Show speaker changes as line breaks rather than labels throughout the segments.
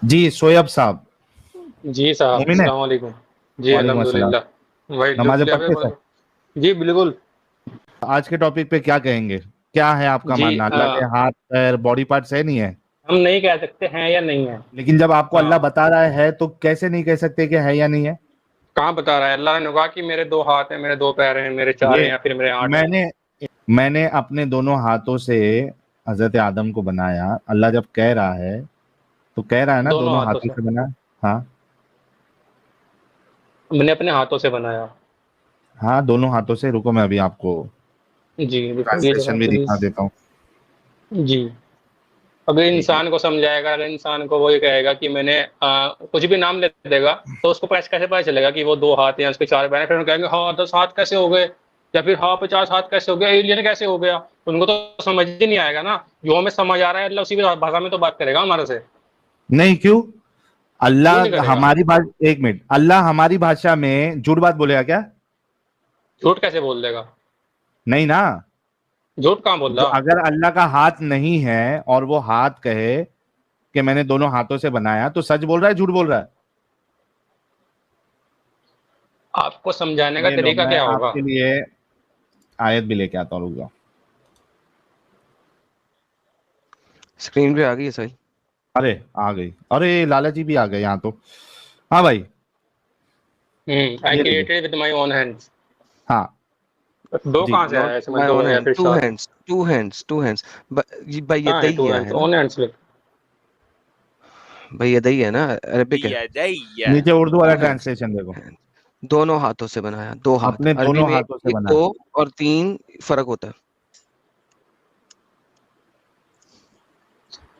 जी शोएब साहब।
जी साहब,
मोमिन है।
अस्सलाम वालेकुम। जी
वालेकुम अस्सलाम।
अल्हम्दुलिल्लाह। भाई
नमाज़ें
डुप्ले
पढ़ते सर।
जी बिल्कुल।
आज के टॉपिक पे क्या कहेंगे? क्या है आपका
जी
मानना? अल्लाह के हाथ पैर बॉडी पार्ट्स है नहीं है?
हम नहीं कह सकते हैं या नहीं है।
लेकिन जब आपको अल्लाह
हाँ,
बता रहा है तो कैसे नहीं कह सकते कि है या नहीं है?
कहाँ बता रहा है? अल्लाह ने कहा कि मेरे 2 हाथ हैं, मेरे 2 पैर हैं, मेरे 4 हैं
ये
या फिर मेरे 8 हैं।
मैंने मैंने अपने दोनों हाथों से हजरत आदम को बनाया। अल्लाह जब कह रहा है तो कह रहा है ना
दोनों
दोनों
हाथों
हाथों
से।
से बनाया। हाँ।
मैंने अपने हाथों से बनाया।
हाँ दोनों हाथों से। रुको मैं अभी आपको
जी, दिखाइए ज़रा
ट्रांसलेशन भी दिखा
प्लीज़।
देता हूँ।
जी। अगर
एक
इंसान को समझाएगा, अगर इंसान को वो ये कहेगा कि मैंने कुछ भी नाम ले देगा, तो उसको कैसे पता चलेगा कि वो 2 हाथ हैं, उसके 4 पैर हैं? फिर वो कहेंगे हाँ, 10 हाथ कैसे हो गए? या फिर हाँ, 50 हाथ कैसे हो गया? एलियन कैसे हो गया? उनको तो समझ ही नहीं आएगा ना। जो हमें समझ आ रहा है, अल्लाह उसी की भाषा में तो बात करेगा हमारे से।
नहीं, क्यों?
क्यों नहीं
अल्लाह
करेगा?
हमारी भाषा, एक मिनट, अल्लाह हमारी भाषा में झूठ बात बोलेगा क्या?
झूठ कैसे बोल देगा?
नहीं ना।
झूठ कहाँ बोल
जो
रहा?
अगर अल्लाह का हाथ नहीं है और वो हाथ कहे कि मैंने दोनों हाथों से बनाया, तो सच बोल रहा है झूठ बोल रहा है?
आपको समझाने का
ये लो,
तरीका
मैं
क्या होगा?
आपके लिए आयत भी लेके आता हूँ, रुक जाओ।
स्क्रीन पे आ गई है सही।
अरे आ गई। अरे लाला जी भी आ गए यहाँ तो। हाँ भाई।
आई
ये लीजिए।
Created with my own hands.
हाँ
2
जी।
कहाँ से
नॉट
आया इसमें?
माय
2
ओन
या
हैंड,
फिर
two
4?
Hands, two hands, two hands. ये भाई
कहाँ है 2
यदैया है
हैंड्स?
ना?
ओन हैंड्स लिख।
भाई यदैया है ना, अरबिक है।
बियदैया।
नीचे उर्दू वाला
टू हैंड्स,
ट्रांसलेशन देखो।
हैंड, दोनों हाथों से बनाया, 2 हाथ।
अपने
अरबी
दोनों
में
हाथों से
1,
बना।
2 और 3 फर्क होता है।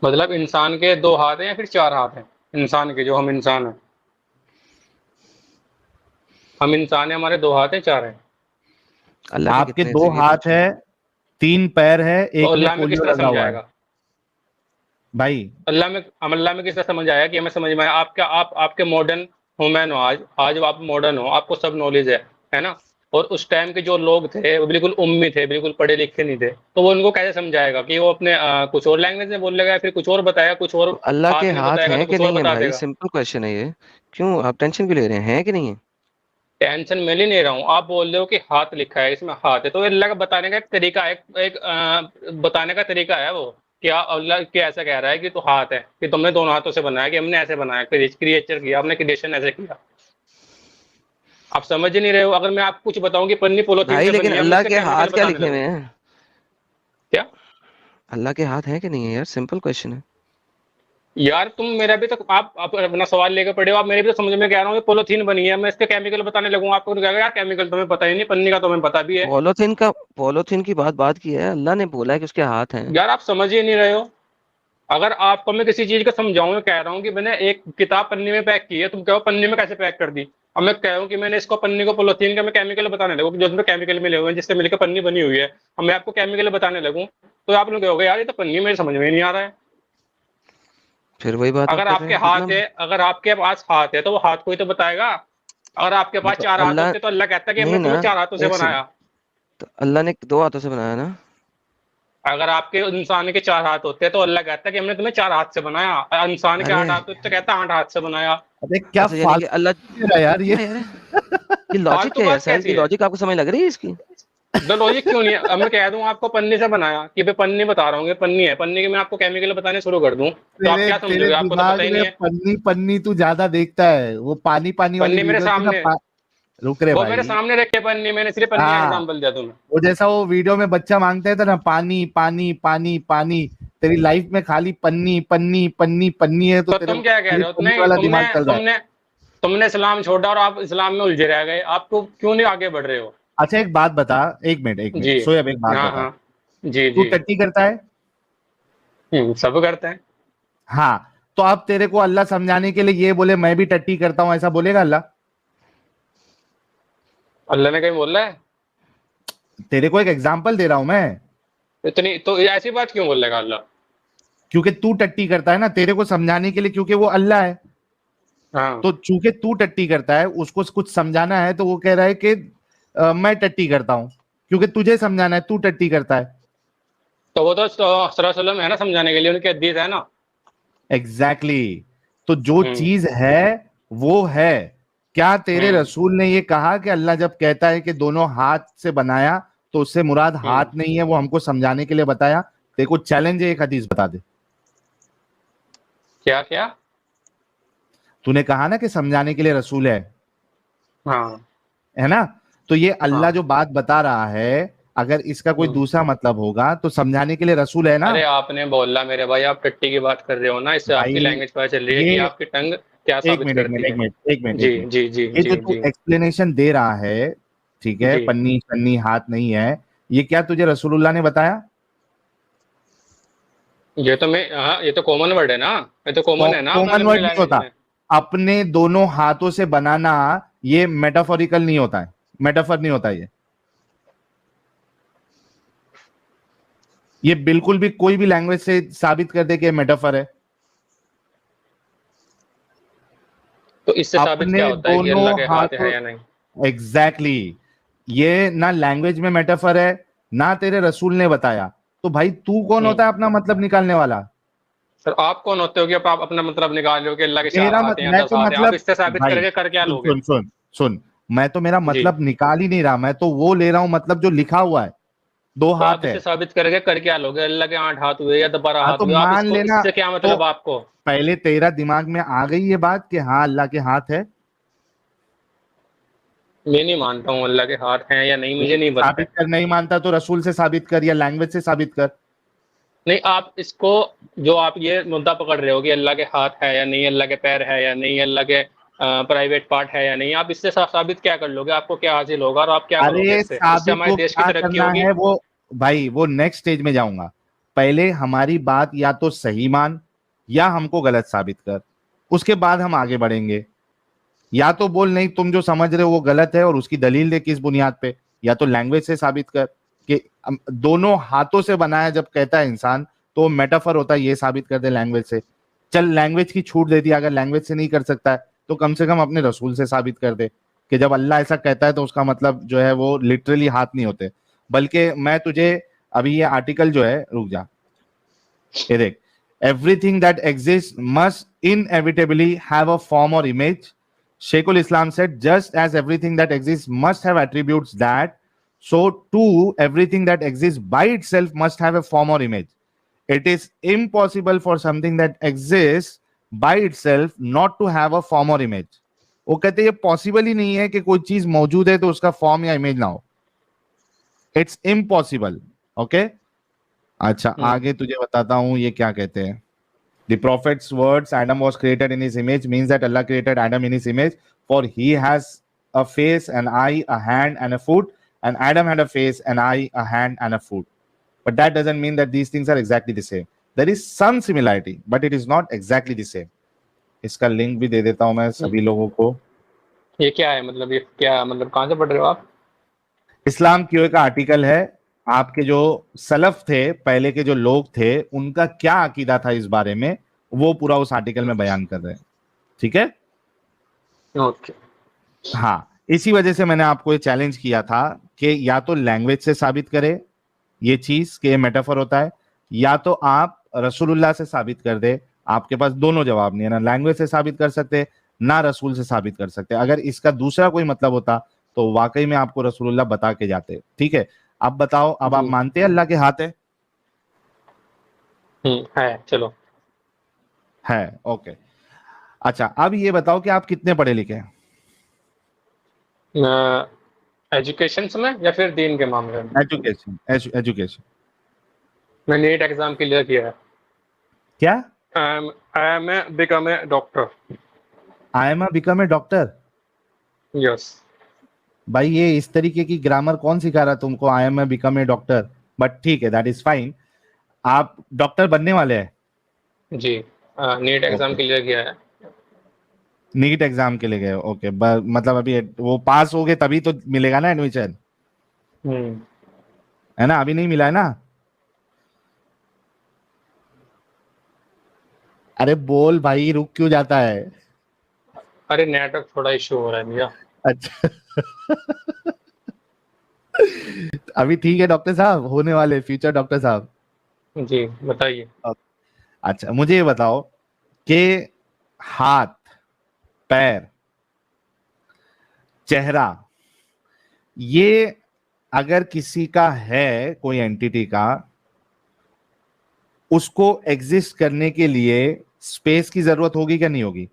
मतलब इंसान के 2 हाथ हैं या फिर 4 हाथ हैं? इंसान के, जो हम इंसान हैं। हम इंसान हैं, हमारे 2 हाथ हैं, 4 हैं?
अल्लाह के
आपके
कितने
दो
से ये
हाथ
पूछो।
है, 3 पैर है,
तो
एक में
अल्लाह में किस
पोलियो
तरह
लगा हुआ है।
समझाएगा?
भाई
अल्लाह में किस तरह समझ आया कि हमें समझ में आया? आपके मॉडर्न ह्यूमन हो, आज आप मॉडर्न हो, आपको सब नॉलेज है ना? और उस टाइम के जो लोग थे वो बिल्कुल उम्मी थे, बिल्कुल पढ़े लिखे नहीं थे, तो वो उनको कैसे समझाएगा कि वो अपने कुछ और लैंग्वेज में बोलेगा या फिर कुछ और बताएगा, कुछ और
तो अल्लाह के
हाथ में
हाथ
बताएगा
हैं
तो
कि
कुछ और
नहीं है
बता
भाई?
देगा।
सिंपल क्वेश्चन है ये। क्यों आप टेंशन क्यों ले रहे हैं? है कि नहीं है?
टेंशन मैं नहीं ले रहा हूँ। आप बोल रहे हो कि हाथ लिखा है, इसमें हाथ है, तो अल्लाह का बताने का एक तरीका है, बताने का तरीका है वो। क्या अल्लाह क्या ऐसा कह रहा है कि तू हाथ है, कि तुमने दोनों हाथों से बनाया, कि हमने ऐसे बनाया, क्रिएचर किया, हमने क्रिएशन ऐसे किया? आप समझ ही नहीं रहे हो। अगर मैं आपको कुछ बताऊं कि पन्नी पॉलीथीन
भाई
से
लेकिन
बनी है, मैं
अल्लाह
इसका
के
केमिकल
हाथ क्या
बताने
लिखे हुए
लगूं?
हैं?
क्या?
अल्लाह के हाथ हैं कि नहीं है यार? सिंपल क्वेश्चन है।
यार तुम मेरा भी तो आप अपना सवाल लेकर पड़े हो। आप मेरे भी तो समझ में कह रहा हूँ, ये पॉलीथीन बनी है, मैं इसके केमिकल बताने लगूं आपको, तो कहेगा यार केमिकल तुम्हें पता ही नहीं, पन्नी का तुम्हें पता भी है।
पॉलीथीन की बात की है। अल्लाह ने बोला है कि उसके हाथ हैं।
यार आप समझ ही नहीं रहे हो। अगर आपको मैं किसी चीज का समझाऊं, मैं कह रहा हूँ कि मैंने एक किताब पन्नी में पैक की है, तुम कहो पन्नी में कैसे पैक कर दी? अब मैं कह रहा हूँ कि मैंने इसको पन्नी को पॉलीथीन का मैं केमिकल बताने लगूं कि जो इसमें केमिकल मिले हुए हैं, जिससे मिलकर पन्नी बनी हुई है, अब मैं आपको केमिकल बताने लगूं, तो आप लोग कहोगे यार ये तो पन्नी मेरे समझ में नहीं आ रहा है।
फिर वही बात आप
अगर
कर रहे
आपके
हैं
हाथ
मतलब।
है, अगर आपके पास हाथ है तो वो हाथ को ही तो बताएगा। अगर आपके पास
तो
4 हाथ
अल्लाह
होते तो अल्लाह कहता कि
नहीं
हमने
ना,
तुम्हें 4 हाथों से
एक सेकंड।
बनाया।
तो अल्लाह ने 2 हाथों से बनाया ना?
अगर आपके इंसान के 4 हाथ होते तो अल्लाह कहता कि हमने तुम्हें 4 हाथ से बनाया। इंसान के
अरे
8 हाथ होते तो कहता 8 हाथ से बनाया।
अरे क्या
अच्छा, यानी कि
फालतू
अल्लाह
दे रहा है यार ये।
क्या यार? ये लॉजिक
फालतू
क्या है
बात
साहिल? की
कैसी है?
लॉजिक आपको समझ लग रही है इसकी?
द लॉजिक क्यों नहीं है? अब मैं कह दूं आपको पन्नी से बनाया, कि भाई पन्नी बता रहा हूँ, ये पन्नी है, पन्नी के मैं आपको केमिकल बताने शुरू कर दूं, तो आप
तेरे
क्या
तेरे
समझोगे? आपको तो
दिमाग
पता ही नहीं
में
है।
पन्नी पन्नी तू ज्यादा देखता है। वो पानी पानी वाली
पन्नी मेरे
वीडियो थी ना
सामने,
रुक रे
वो मेरे
भाई।
सामने रखे पन्नी, मैंने सिर्फ पन्नी का
हाँ
एग्जाम्पल दिया तुम्हें।
वो जैसा वो वीडियो में बच्चा मांगता है था ना, पानी पानी पानी पानी। तेरी लाइफ में खाली पन्नी पन्नी पन्नी पन्नी है, तो
तो
तेरे
तुम
को
क्या कह
खाली
रहे हो?
पन्नी
नहीं,
वाला
तुमने
दिमाग चल रहा है।
तुमने तुमने इस्लाम छोड़ा और आप इस्लाम में उलझे रह गए। आपको क्यों नहीं आगे बढ़ रहे हो?
अच्छा एक बात बता। एक
जी।
मिनट सोएब, एक बात
हाँ
बता।
हाँ। जी
तू
जी।
टट्टी करता है?
सब करते हैं।
हाँ। तो अब तेरे को अल्लाह समझाने के लिए ये बोले मैं भी टट्टी करता हूं, ऐसा बोलेगा अल्लाह?
अल्लाह ने कहीं बोला है?
तेरे को एक एग्जाम्पल दे रहा हूं मैं।
इतनी तो ऐसी बात क्यों बोलेगा अल्लाह?
क्योंकि तू टट्टी करता है ना, तेरे को समझाने के लिए, क्योंकि वो अल्लाह है।
हाँ,
तो चूंकि तू टट्टी करता है, उसको कुछ समझाना है, तो वो कह रहा है कि मैं टट्टी करता हूं, क्योंकि तुझे समझाना है तू टट्टी करता है।
तो वो तो सल्लल्लाहु अलैहि वसल्लम है ना समझाने के लिए, उनके हदीस है ना।
Exactly exactly. तो जो चीज है वो है। क्या तेरे रसूल ने ये कहा कि अल्लाह जब कहता है कि दोनों हाथ से बनाया तो उससे मुराद हाथ नहीं है, वो हमको समझाने के लिए बताया? तेरे को चैलेंज है, एक हदीस बता दे।
क्या क्या?
तूने कहा ना कि समझाने के लिए रसूल है
हाँ
ना? तो ये अल्लाह
हाँ।
जो बात बता रहा है, अगर इसका कोई दूसरा मतलब होगा तो समझाने के लिए रसूल है ना
अरे आपने बोला मेरे भाई, आप टट्टी की बात कर रहे हो ना, इससे आपकी
भाई।
लैंग्वेज पता चल रही है कि
ये
आपकी टंग क्या
एक
साबित
मिनट एक मिनट
करती
एक
है।
मिनट एक मिनट एक
जी
मिनट
जी जी
ये जो
जी
तू
जी
एक्सप्लेनेशन दे रहा है, ठीक है,
जी।
पन्नी पन्नी हाथ नहीं है, ये क्या तुझे रसूलुल्लाह ने बताया?
ये तो मैं, हाँ ये तो कॉमन वर्ड है ना, ये तो कॉमन है ना अपने
कॉमन
अपनी
वर्ड नहीं
लैंग्वेज
होता।
में।
अपने दोनों हाथों से बनाना ये मेटाफोरिकल नहीं होता है, मेटाफर नहीं होता ये बिल्कुल भी कोई भी लैंग्वेज से साबित कर दे कि मेटाफर है।
तो इससे साबित
अपने
क्या होता है कि
दोनों
अल्लाह के हाथ
हाथों,
है या नहीं?
एग्जैक्टली ये ना लैंग्वेज में मेटाफर है, ना तेरे रसूल ने बताया। तो भाई तू कौन होता है अपना मतलब निकालने वाला?
सर आप कौन होते हो कि आप अपना मतलब निकाल रहे हो कि अल्लाह के चार
मेरा
हाथ हैं या
मैं
10
तो
हाथ हैं? आप
मतलब,
इससे साबित
भाई
करके कर क्या
सुन
लोगे?
सुन सुन सुन, मैं तो मेरा
जी।
मतलब निकाल ही नहीं रहा, मैं तो वो ले रहा हूं मतलब जो लिखा हुआ है, दो
तो आप
हाथ है।
इससे साबित करके कर क्या लोगे? अल्लाह के 8 हाथ हुए या 12
हाँ
हाथ
तो
हुए, आप
मान
इसको,
लेना,
इससे क्या
तो
मतलब आपको?
पहले तेरा दिमाग में आ गई ये बात कि हाँ अल्लाह के हाथ है?
मैं नहीं मानता हूँ अल्लाह के हाथ हैं या नहीं, मुझे नहीं पता
साबित
है।
कर, नहीं मानता तो रसूल से साबित कर या लैंग्वेज से साबित कर।
नहीं, आप इसको, जो आप ये मुद्दा पकड़ रहे हो कि अल्लाह के हाथ है या नहीं, अल्लाह के पैर है या नहीं, अल्लाह के प्राइवेट पार्ट है या नहीं, आप इससे साबित क्या कर लोगे? आपको क्या हासिल होगा और आप क्या करोगे
अरे
इससे? इससे
साबित
हमारे
वो
देश की
क्या
तरक्की
करना
होगी।
है वो, भाई वो नेक्स्ट स्टेज में जाऊंगा। पहले हमारी बात या तो सही मान या हमको गलत साबित कर, उसके बाद हम आगे बढ़ेंगे। या तो बोल नहीं तुम जो समझ रहे हो वो गलत है और उसकी दलील दे किस बुनियाद पे, या तो लैंग्वेज से साबित कर कि दोनों हाथों से बनाया जब कहता है इंसान तो मेटाफर होता है, ये साबित कर दे लैंग्वेज से। चल लैंग्वेज की छूट दे दी, अगर लैंग्वेज से नहीं कर सकता है तो कम से कम अपने रसूल से साबित कर दे कि जब अल्लाह ऐसा कहता है तो उसका मतलब जो है वो लिटरली हाथ नहीं होते। बल्कि मैं तुझे अभी ये आर्टिकल जो है, रुक जा, ये देख, everything that exist must inevitably have a form और image. Sheikhul Islam said, just as everything that exists must have attributes that, so too everything that exists by itself must have a form or image. It is impossible for something that exists by itself not to have a form or image. वो कहते हैं ये possible ही नहीं है कि कोई चीज मौजूद है तो उसका फॉर्म या इमेज ना हो। It's impossible. ओके, अच्छा आगे तुझे बताता हूं ये क्या कहते हैं। The prophet's words, Adam was created in his image, means that Allah created Adam in his image, for he has a face, an eye, a hand, and a foot, and Adam had a face, an eye, a hand, and a foot. But that doesn't mean that these things are exactly the same. There is some similarity, but it is not exactly the same. इसका link भी दे देता हूं मैं सभी लोगों को।
ये क्या है मतलब, ये क्या मतलब, कहाँ से पढ़ रहे हो आप?
इस्लाम क्यों का आर्टिकल है, आपके जो सलफ थे, पहले के जो लोग थे, उनका क्या अकीदा था इस बारे में, वो पूरा उस आर्टिकल में बयान कर रहे हैं। ठीक है,
ओके।
हाँ, इसी वजह से मैंने आपको ये चैलेंज किया था कि या तो लैंग्वेज से साबित करे ये चीज कि ये मेटाफर होता है, या तो आप रसूलुल्लाह से साबित कर दे। आपके पास दोनों जवाब नहीं है, ना लैंग्वेज से साबित कर सकते ना रसूल से साबित कर सकते। अगर इसका दूसरा कोई मतलब होता तो वाकई में आपको रसूलुल्लाह बता के जाते। ठीक है, अब बताओ, अब आप मानते हैं अल्लाह के हाथ
है, चलो।
है? ओके, अच्छा अब ये बताओ कि आप कितने पढ़े लिखे हैं?
एजुकेशन में या फिर दीन के मामले में?
Education, education.
मैं नीट एग्जाम क्लियर किया है।
क्या?
I am a become a doctor.
I am become a doctor?
Yes.
भाई ये इस तरीके की ग्रामर कौन सिखा रहा तुमको, आई am become a doctor? But ठीक है, दैट इज फाइन। आप डॉक्टर बनने वाले हैं?
जी, नीट एग्जाम क्लियर किया है।
नीट एग्जाम के लिए गए? ओके, मतलब अभी वो पास हो गए तभी तो मिलेगा ना एडमिशन, है ना? अभी नहीं मिला है ना? अरे बोल भाई, रुक क्यों जाता है?
अरे नेटवर्क थोड़ा इशू हो रहा है भैया।
अच्छा अभी ठीक है डॉक्टर साहब, होने वाले फ्यूचर डॉक्टर साहब।
जी बताइए।
अच्छा मुझे ये बताओ कि हाथ, पैर, चेहरा, ये अगर किसी का है, कोई एंटिटी का, उसको एग्जिस्ट करने के लिए स्पेस की जरूरत होगी क्या नहीं होगी?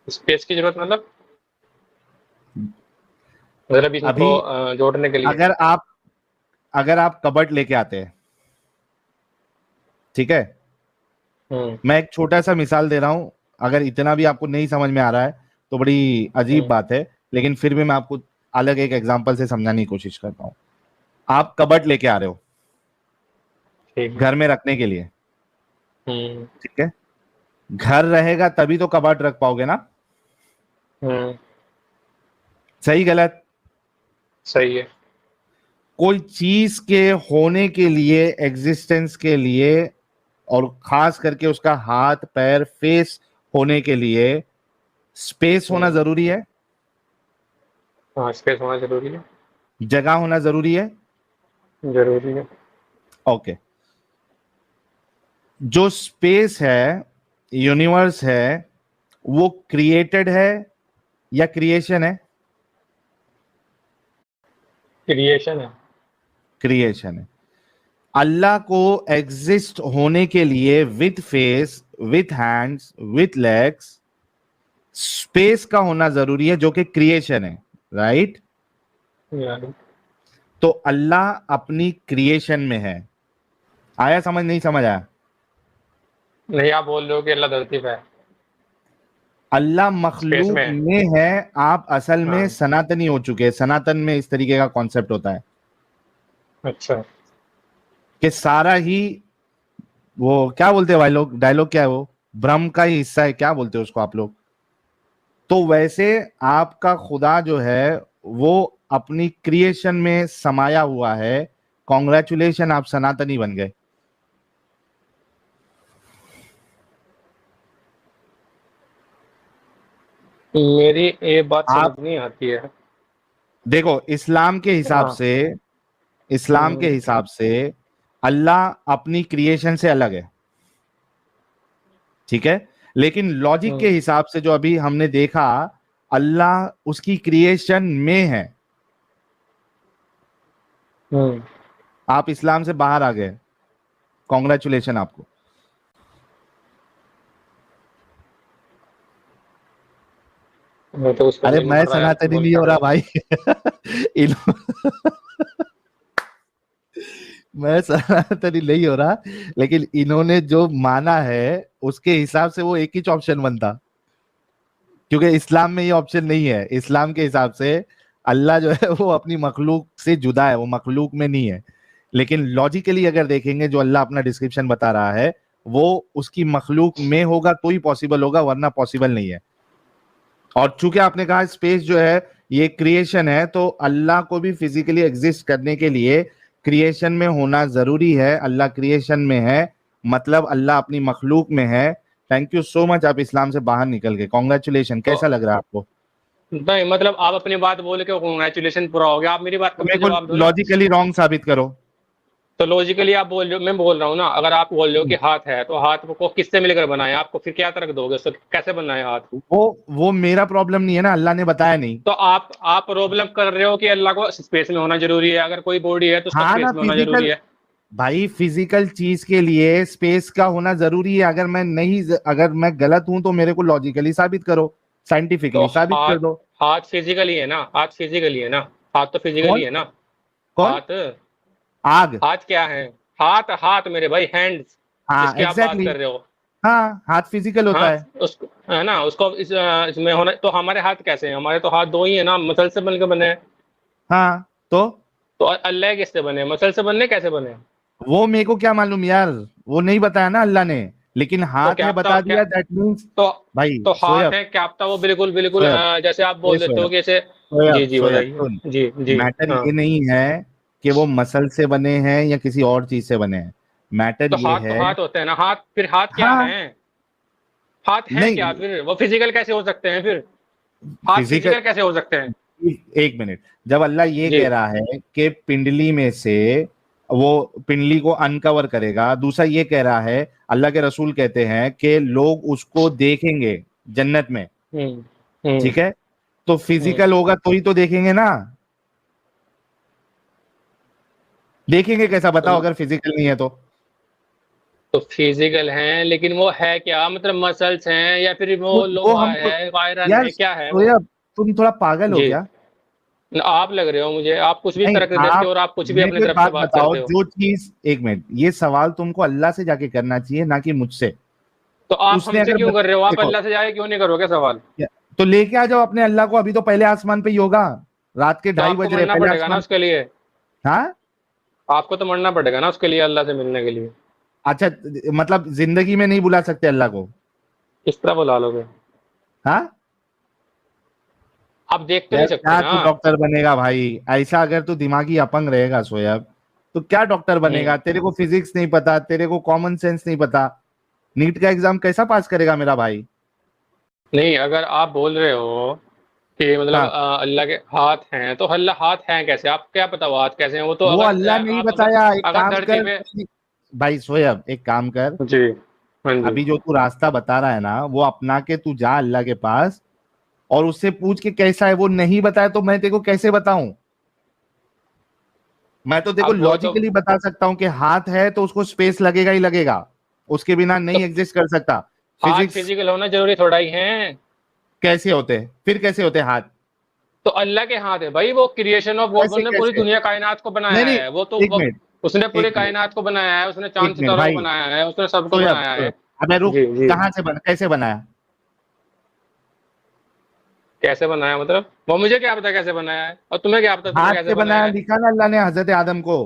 स्पेस की जरूरत मतलब इसको
अभी
जोड़ने के लिए।
अगर आप कबर्ड लेके आते हैं, ठीक है, मैं एक छोटा सा मिसाल दे रहा हूं, अगर इतना भी आपको नहीं समझ में आ रहा है तो बड़ी अजीब बात है, लेकिन फिर भी मैं आपको अलग एक एग्जांपल से समझाने की कोशिश करता हूं। आप कबर्ड लेके आ रहे हो घर में रखने के लिए, ठीक है, घर रहेगा तभी तो कबर्ड रख पाओगे ना? सही गलत?
सही है।
कोई चीज के होने के लिए, एग्जिस्टेंस के लिए, और खास करके उसका हाथ, पैर, फेस होने के लिए स्पेस होना जरूरी है।
हाँ, स्पेस होना जरूरी है।
जगह होना जरूरी है।
जरूरी है।
ओके, जो स्पेस है, यूनिवर्स है, वो क्रिएटेड है या क्रिएशन है?
क्रिएशन है।
क्रिएशन है। अल्लाह को एग्जिस्ट होने के लिए with face, with hands, with legs, space का होना जरूरी है, जो कि क्रिएशन है, राइट? तो अल्लाह अपनी क्रिएशन में है। आया समझ? नहीं समझ आया?
नहीं, आप बोल रहे हो कि अल्लाह धरती पे है।
अल्लाह मखलूक में है। आप असल में सनातनी हो चुके हैं। सनातन में इस तरीके का कॉन्सेप्ट होता है।
अच्छा।
कि सारा ही, वो क्या बोलते हैं भाई लोग, डायलॉग क्या है वो, ब्रह्म का ही हिस्सा है, क्या बोलते हैं उसको आप लोग? तो वैसे आपका खुदा जो है वो अपनी क्रिएशन में समाया हुआ है। कॉन्ग्रेचुलेशन, आप सनातनी बन गए।
मेरी ये बात समझ नहीं आती है।
देखो, इस्लाम के हिसाब से अल्लाह अपनी क्रिएशन से अलग है, ठीक है, लेकिन लॉजिक के हिसाब से जो अभी हमने देखा, अल्लाह उसकी क्रिएशन में है। आप इस्लाम से बाहर आ गए, कॉन्ग्रेचुलेशन आपको।
तो
अरे मैं सनातनी नहीं हो रहा भाई मैं सनातनी नहीं हो रहा, लेकिन इन्होंने जो माना है उसके हिसाब से वो एक ही ऑप्शन बनता, क्योंकि इस्लाम में ये ऑप्शन नहीं है। इस्लाम के हिसाब से अल्लाह जो है वो अपनी मखलूक से जुदा है, वो मखलूक में नहीं है। लेकिन लॉजिकली अगर देखेंगे, जो अल्लाह अपना डिस्क्रिप्शन बता रहा है वो उसकी मखलूक में होगा तो ही पॉसिबल होगा, वरना पॉसिबल नहीं है। और चूंकि आपने कहा स्पेस जो है ये क्रिएशन है, तो अल्लाह को भी फिजिकली एग्जिस्ट करने के लिए क्रिएशन में होना जरूरी है। अल्लाह क्रिएशन में है, मतलब अल्लाह अपनी मखलूक में है। थैंक यू सो मच, आप इस्लाम से बाहर निकल गए। कॉन्ग्रेचुलेशन। कैसा लग रहा है आपको?
नहीं, मतलब आप अपनी बात बोल के कॉन्ग्रेचुलेशन पूरा हो गया, आप मेरी बात का जवाब दो।
लॉजिकली रॉन्ग साबित करो।
तो लॉजिकली आप बोल रहे हो, मैं बोल रहा हूँ ना, अगर आप बोल रहे हो कि हाथ है, तो हाथ को किससे मिलकर बनाया? आपको फिर क्या तर्क दोगे? उसको कैसे बनाया हाथ?
वो मेरा प्रॉब्लम नहीं है ना, अल्लाह ने बताया नहीं।
तो आप प्रॉब्लम कर रहे हो कि अल्लाह को स्पेस में होना जरूरी है। अगर कोई बॉडी है तो उसको
हाँ
स्पेस में होना जरूरी है।
भाई, फिजिकल चीज के लिए स्पेस का होना जरूरी है। अगर मैं गलत हूं तो मेरे को लॉजिकली साबित करो, साइंटिफिकली साबित कर दो।
हाथ फिजिकली है ना? हाथ फिजिकली है ना? हाथ तो फिजिकली है ना?
कौन?
हाथ
आग।
हाथ क्या है? हाथ मेरे भाई, हैंड्स।
हाँ,
जिसकी आप बात कर रहे हो।
हाँ, हाथ फिजिकल होता है।
उसको है ना, उसको इसमें होना। तो हमारे हाथ कैसे हैं? हमारे तो हाथ दो ही है ना, मसल से बनकर बने हैं।
हाँ, तो
अल्लाह किससे बने? मसल से बनने कैसे बने?
वो मेरे को क्या मालूम यार, वो नहीं बताया ना अल्लाह ने, लेकिन हाथ है बता दिया। दैट मींस भाई
तो हाथ है क्या पता वो बिल्कुल बिल्कुल जैसे आप बोल देते हो कि ऐसे। जी बताइए। जी
मैटर ये नहीं है कि वो मसल से बने हैं या किसी और चीज से बने हैं। मैटर ये है,
तो हाथ होते हैं ना। हाथ फिर हाथ क्या है? हाथ है क्या? फिर वो फिजिकल कैसे हो सकते हैं? फिर हाथ फिजिकल कैसे हो सकते हैं?
एक मिनट, जब अल्लाह ये कह रहा है कि पिंडली में से वो पिंडली को अनकवर करेगा। दूसरा ये कह रहा है, अल्लाह के रसूल कहते हैं कि लोग उसको देखेंगे जन्नत में, ठीक है? तो फिजिकल होगा तो ही तो देखेंगे ना, देखेंगे कैसा बताओ अगर फिजिकल नहीं है
तो फिजिकल हैं, लेकिन वो है क्या, मतलब मसल्स हैं या फिर वो
वो
लोहा
हमको
है, आयरन
यार
है, क्या है वो?
सोया, तुम थोड़ा पागल हो
जी,
क्या?
आप लग रहे हो मुझे, आप कुछ भी
नहीं,
तर्क देते
आप
हो और आप कुछ भी
मेरे
अपनी
को एक
तरफ से
बात
बात
बताओ,
करते हो।
जो चीज, एक मिनट, ये सवाल तुमको अल्लाह से जाके करना चाहिए ना कि मुझसे।
तो आप
उसने
हमसे
अगर
क्यों कर रहे हो, आप
देखो,
अल्लाह से जाके क्यों नहीं करोगे सवाल?
तो लेके आ जाओ अपने अल्लाह को, अभी तो पहले आसमान पे ही होगा, रात के
तो
2:30
आपको
बज रहे,
मरना
पहले
पड़ेगा ना
आसमान।
उसके लिए,
हाँ,
आपको तो मरना पड़ेगा ना उसके लिए, अल्लाह से मिलने के लिए।
अच्छा, मतलब जिंदगी में नहीं बुला सकते अल्लाह को?
किस तरह बुला लोगे?
हाँ
आप देख तो
यार,
नहीं सकते
क्या
ना।
तू डॉक्टर बनेगा भाई? ऐसा अगर तू दिमागी अपंग रहेगा सोयब, तो क्या डॉक्टर बनेगा? तेरे को फिजिक्स नहीं पता, तेरे को कॉमन सेंस नहीं पता, नीट का एग्जाम कैसा पास करेगा मेरा भाई?
नहीं, अगर आप बोल रहे हो कि मतलब
हाँ,
अल्लाह के हाथ हैं, तो अल्लाह हाथ हैं कैसे, आप क्या पता वो हाथ कैसे हैं? वो तो
वो
अगर
अल्लाह नहीं
आप अगर
बताया, एक
अगर
काम
धरती
कर
पे।
भाई सोयब, एक काम कर,
जी, हाँ जी।
अभी जो तू रास्ता बता रहा है ना, वो अपना के तू जा अल्लाह के पास और उससे पूछ के कैसा है। वो नहीं बताया तो मैं तेरे को कैसे बताऊं? मैं तो तेरे को
अब वो तो
लॉजिकली बता सकता हूं कि हाथ है तो उसको स्पेस लगेगा ही लगेगा, उसके बिना
तो
नहीं एग्जिस्ट कर सकता।
हाथ
फिजिक्स
फिजिकल होना जरूरी थोड़ा ही है।
कैसे होते हैं फिर, कैसे होते हैं हाथ?
तो अल्लाह के हाथ है भाई, वो क्रिएशन ऑफ, वो
कैसे
उसने पूरी
कैसे?
दुनिया कायनात को
नहीं
बनाया
नहीं,
है, वो तो
एक
वो,
मिनट,
उसने पूरी
एक मिनट,
कायनात को बनाया है, उसने
एक
चांद
मिनट
सितारों को
भाई,
बनाया है, उसने सबको
सोयब
बनाया है।
सोयब, अबे रुक,
जी जी।
कहाँ से बना, कैसे बनाया?
कैसे बनाया मतलब, वो मुझे क्या पता कैसे बनाया है, और तुम्हें क्या पता तुम्हें
हाथ
कैसे
से
बनाया
बनाया,
है?
लिखा ना अल्लाह ने हजरत आदम को।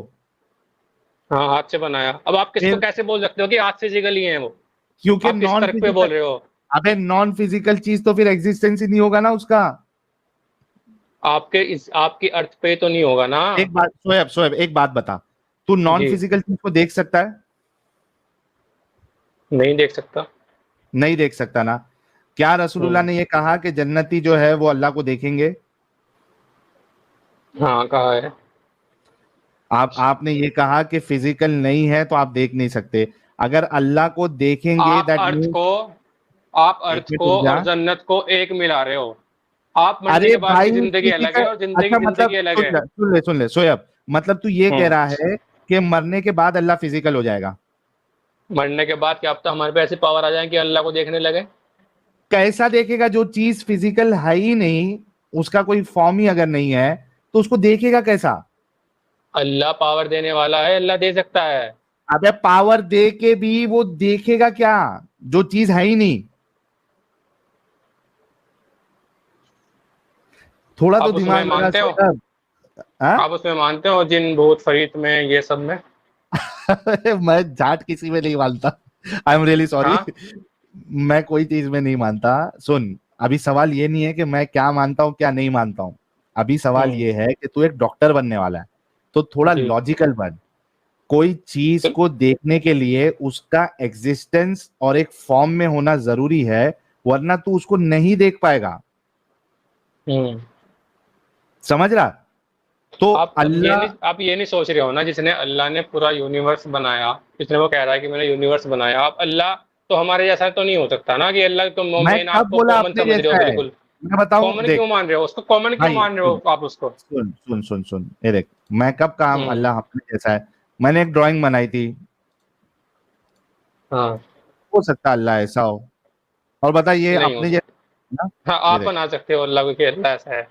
हाँ, हाथ से बनाया। अब आप किसको
फिर
कैसे बोल सकते हो कि हाथ फिजिकल ही है वो?
क्योंकि
आप किस
नॉन
तर्क पे
फिजिकल,
बोल रहे हो?
अबे नॉन फिजिकल चीज तो फिर एग्जिस्टेंस ही नहीं होगा ना उसका।
आपके इस आपकी अर्थ पे तो नहीं होगा ना।
एक बात सोएब, सोएब एक बात बता, तू नॉन
जी,
फिजिकल चीज को देख सकता है?
नहीं देख सकता।
नहीं देख सकता ना? क्या रसूलुल्लाह
हम्म,
ने ये कहा कि जन्नती जो है वो अल्लाह को देखेंगे?
हाँ कहा है।
आपने ये कहा कि फिजिकल नहीं है तो आप देख नहीं सकते। अगर अल्लाह को देखेंगे
आप
दैट
अर्थ
मीन्स,
को आप
एक
अर्थ
मिनट
को
रुक जा।
और जन्नत को एक मिला रहे हो। आप मरने
अरे
के बाद की
भाई
जिंदगी अलग है
फिजिकल,
और जिंदगी
अच्छा
जिंदगी
मतलब
अलग
सुन
है।
ले सुन ले सुन ले सोयब, मतलब तू ये कह
हम्म,
रहा है कि मरने के बाद अल्लाह फिजिकल हो जाएगा?
मरने के बाद क्या पता हमारे पे ऐसी पावर आ जाए कि अल्लाह को देखने लगे।
कैसा देखेगा? जो चीज फिजिकल है ही नहीं, उसका कोई फॉर्म ही अगर नहीं है, तो उसको देखेगा कैसा?
अल्लाह पावर देने वाला है, अल्लाह दे सकता है।
अबे पावर दे के भी वो देखेगा क्या, जो चीज है ही नहीं? थोड़ा तो
आप उसमें
दिमाग लगा
मानते हो?
सोचना। हाँ?
आप उसमें मानते हो, जिन भूत फरीत में, ये सब में?
मैं जाट किसी में नहीं मानता, आई एम रियली सॉरी।
हाँ।
मैं कोई चीज में नहीं मानता। सुन, अभी सवाल ये नहीं है कि मैं क्या मानता हूँ क्या नहीं मानता हूँ, अभी सवाल
हम्म,
ये है कि तू एक डॉक्टर बनने वाला है, तो थोड़ा
जी।
लॉजिकल बन। कोई चीज को देखने के लिए उसका एग्जिस्टेंस और एक फॉर्म में होना जरूरी है, वरना तू उसको नहीं देख पाएगा।
हम्म।
समझ रहा? तो अल्लाह,
आप ये नहीं सोच रहे हो ना, जिसने अल्लाह ने पूरा यूनिवर्स बनाया, जिसने वो कह रहा है कि मैंने यूनिवर्स बनाया, आप अल्लाह तो हमारे जैसा तो नहीं हो सकता ना, कि अल्लाह तो
मैं
मेन
कब
आपको
बोला
कॉमन
अपने
समझ रहे हो
जैसा है?
बिल्कुल।
मैं बताऊं,
कॉमन
देख
क्यों मान रहे हो उसको, कॉमन क्यों
भाई,
मान रहे हो
सुन
आप उसको?
सुन सुन सुन सुन, ये देख, मैं कब कहा
हम्म,
अल्लाह अपने जैसा है? मैंने एक ड्राइंग बनाई थी,
हाँ।
हो सकता है अल्लाह ऐसा हो, और बता ये
नहीं हो
अपने
सकता।
जैसा ना?
हाँ,
ये
आप
देख,
बना सकते हो अल्लाह को कि अल्लाह ऐसा है।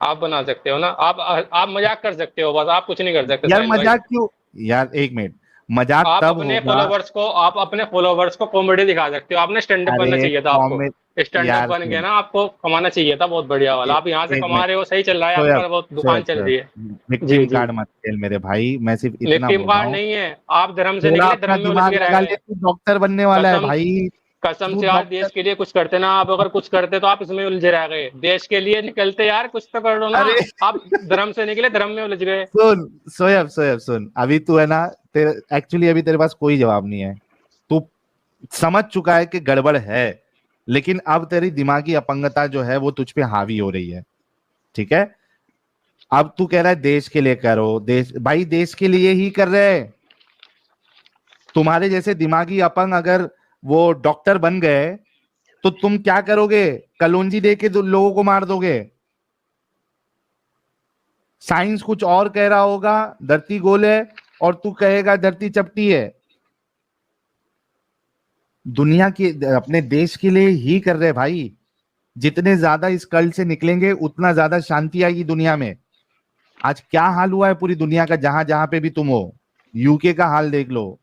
आप बना सकते हो ना, आप मजाक कर सकते हो, बस आप कुछ नहीं कर सकते
यार
साहिल भाई।
मजाक क्यों? यार एक मिनट, मजाक तब होगा।
आप अपने फॉलोवर्स को कॉमेडी दिखा सकते हो, आपने स्टैंड अप बनना
अरे
चाहिए था आपको।
कॉमेडी,
स्टैंड अप
यार
बन के
सुन,
ना आपको कमाना चाहिए था बहुत बढ़िया वाला, आप यहाँ से
एक
कमा
मिनट,
रहे हो, सही चल रहा है
सोएब,
आपका, वो दुकान
सोएब
चल
सोएब,
रही है। जी
विक्टिम
जी।
कार्ड मत खेल मेरे भाई, मैं सिर्फ इतना
विक्टिम
बोल रहा
कार्ड
हूँ।
नहीं है। आप धर्म से
थोड़ा
निकले,
अपना
धर्म में उलझ
दिमाग
के रह
लगा ले,
गए।
तू डॉक्टर बनने वाला है
कसम
भाई।
कसम
तू
से यार,
डॉक्टर,
देश के लिए कुछ करते ना, आप अगर कुछ करते तो आप इसमें उलझे रह गए, देश के लिए निकलते यार, कुछ तो कर लो ना।
अरे
आप धर्म से निकले, धर्म में उलझ गए।
सुन, सोएब सोएब सुन, अभी तू है ना, तेरे एक्चुअली अभी तेरे पास कोई जवाब नहीं है। तू समझ चुका है कि गड़बड़ है, लेकिन अब तेरी दिमागी अपंगता जो है वो तुझ पे हावी हो रही है, ठीक है? अब तू कह रहा है देश के लिए करो, देश भाई देश के लिए ही कर रहे हैं। तुम्हारे जैसे दिमागी अपंग अगर वो डॉक्टर बन गए तो तुम क्या करोगे? कलौंजी दे के लोगों को मार दोगे। साइंस कुछ और कह रहा होगा, धरती गोल है, और तू कहेगा धरती चपटी है। दुनिया के, अपने देश के लिए ही कर रहे भाई। जितने ज्यादा इस कल्ट से निकलेंगे उतना ज्यादा शांति आएगी दुनिया में। आज क्या हाल हुआ है पूरी दुनिया का, जहां जहां पे भी तुम हो। यूके का हाल देख लो,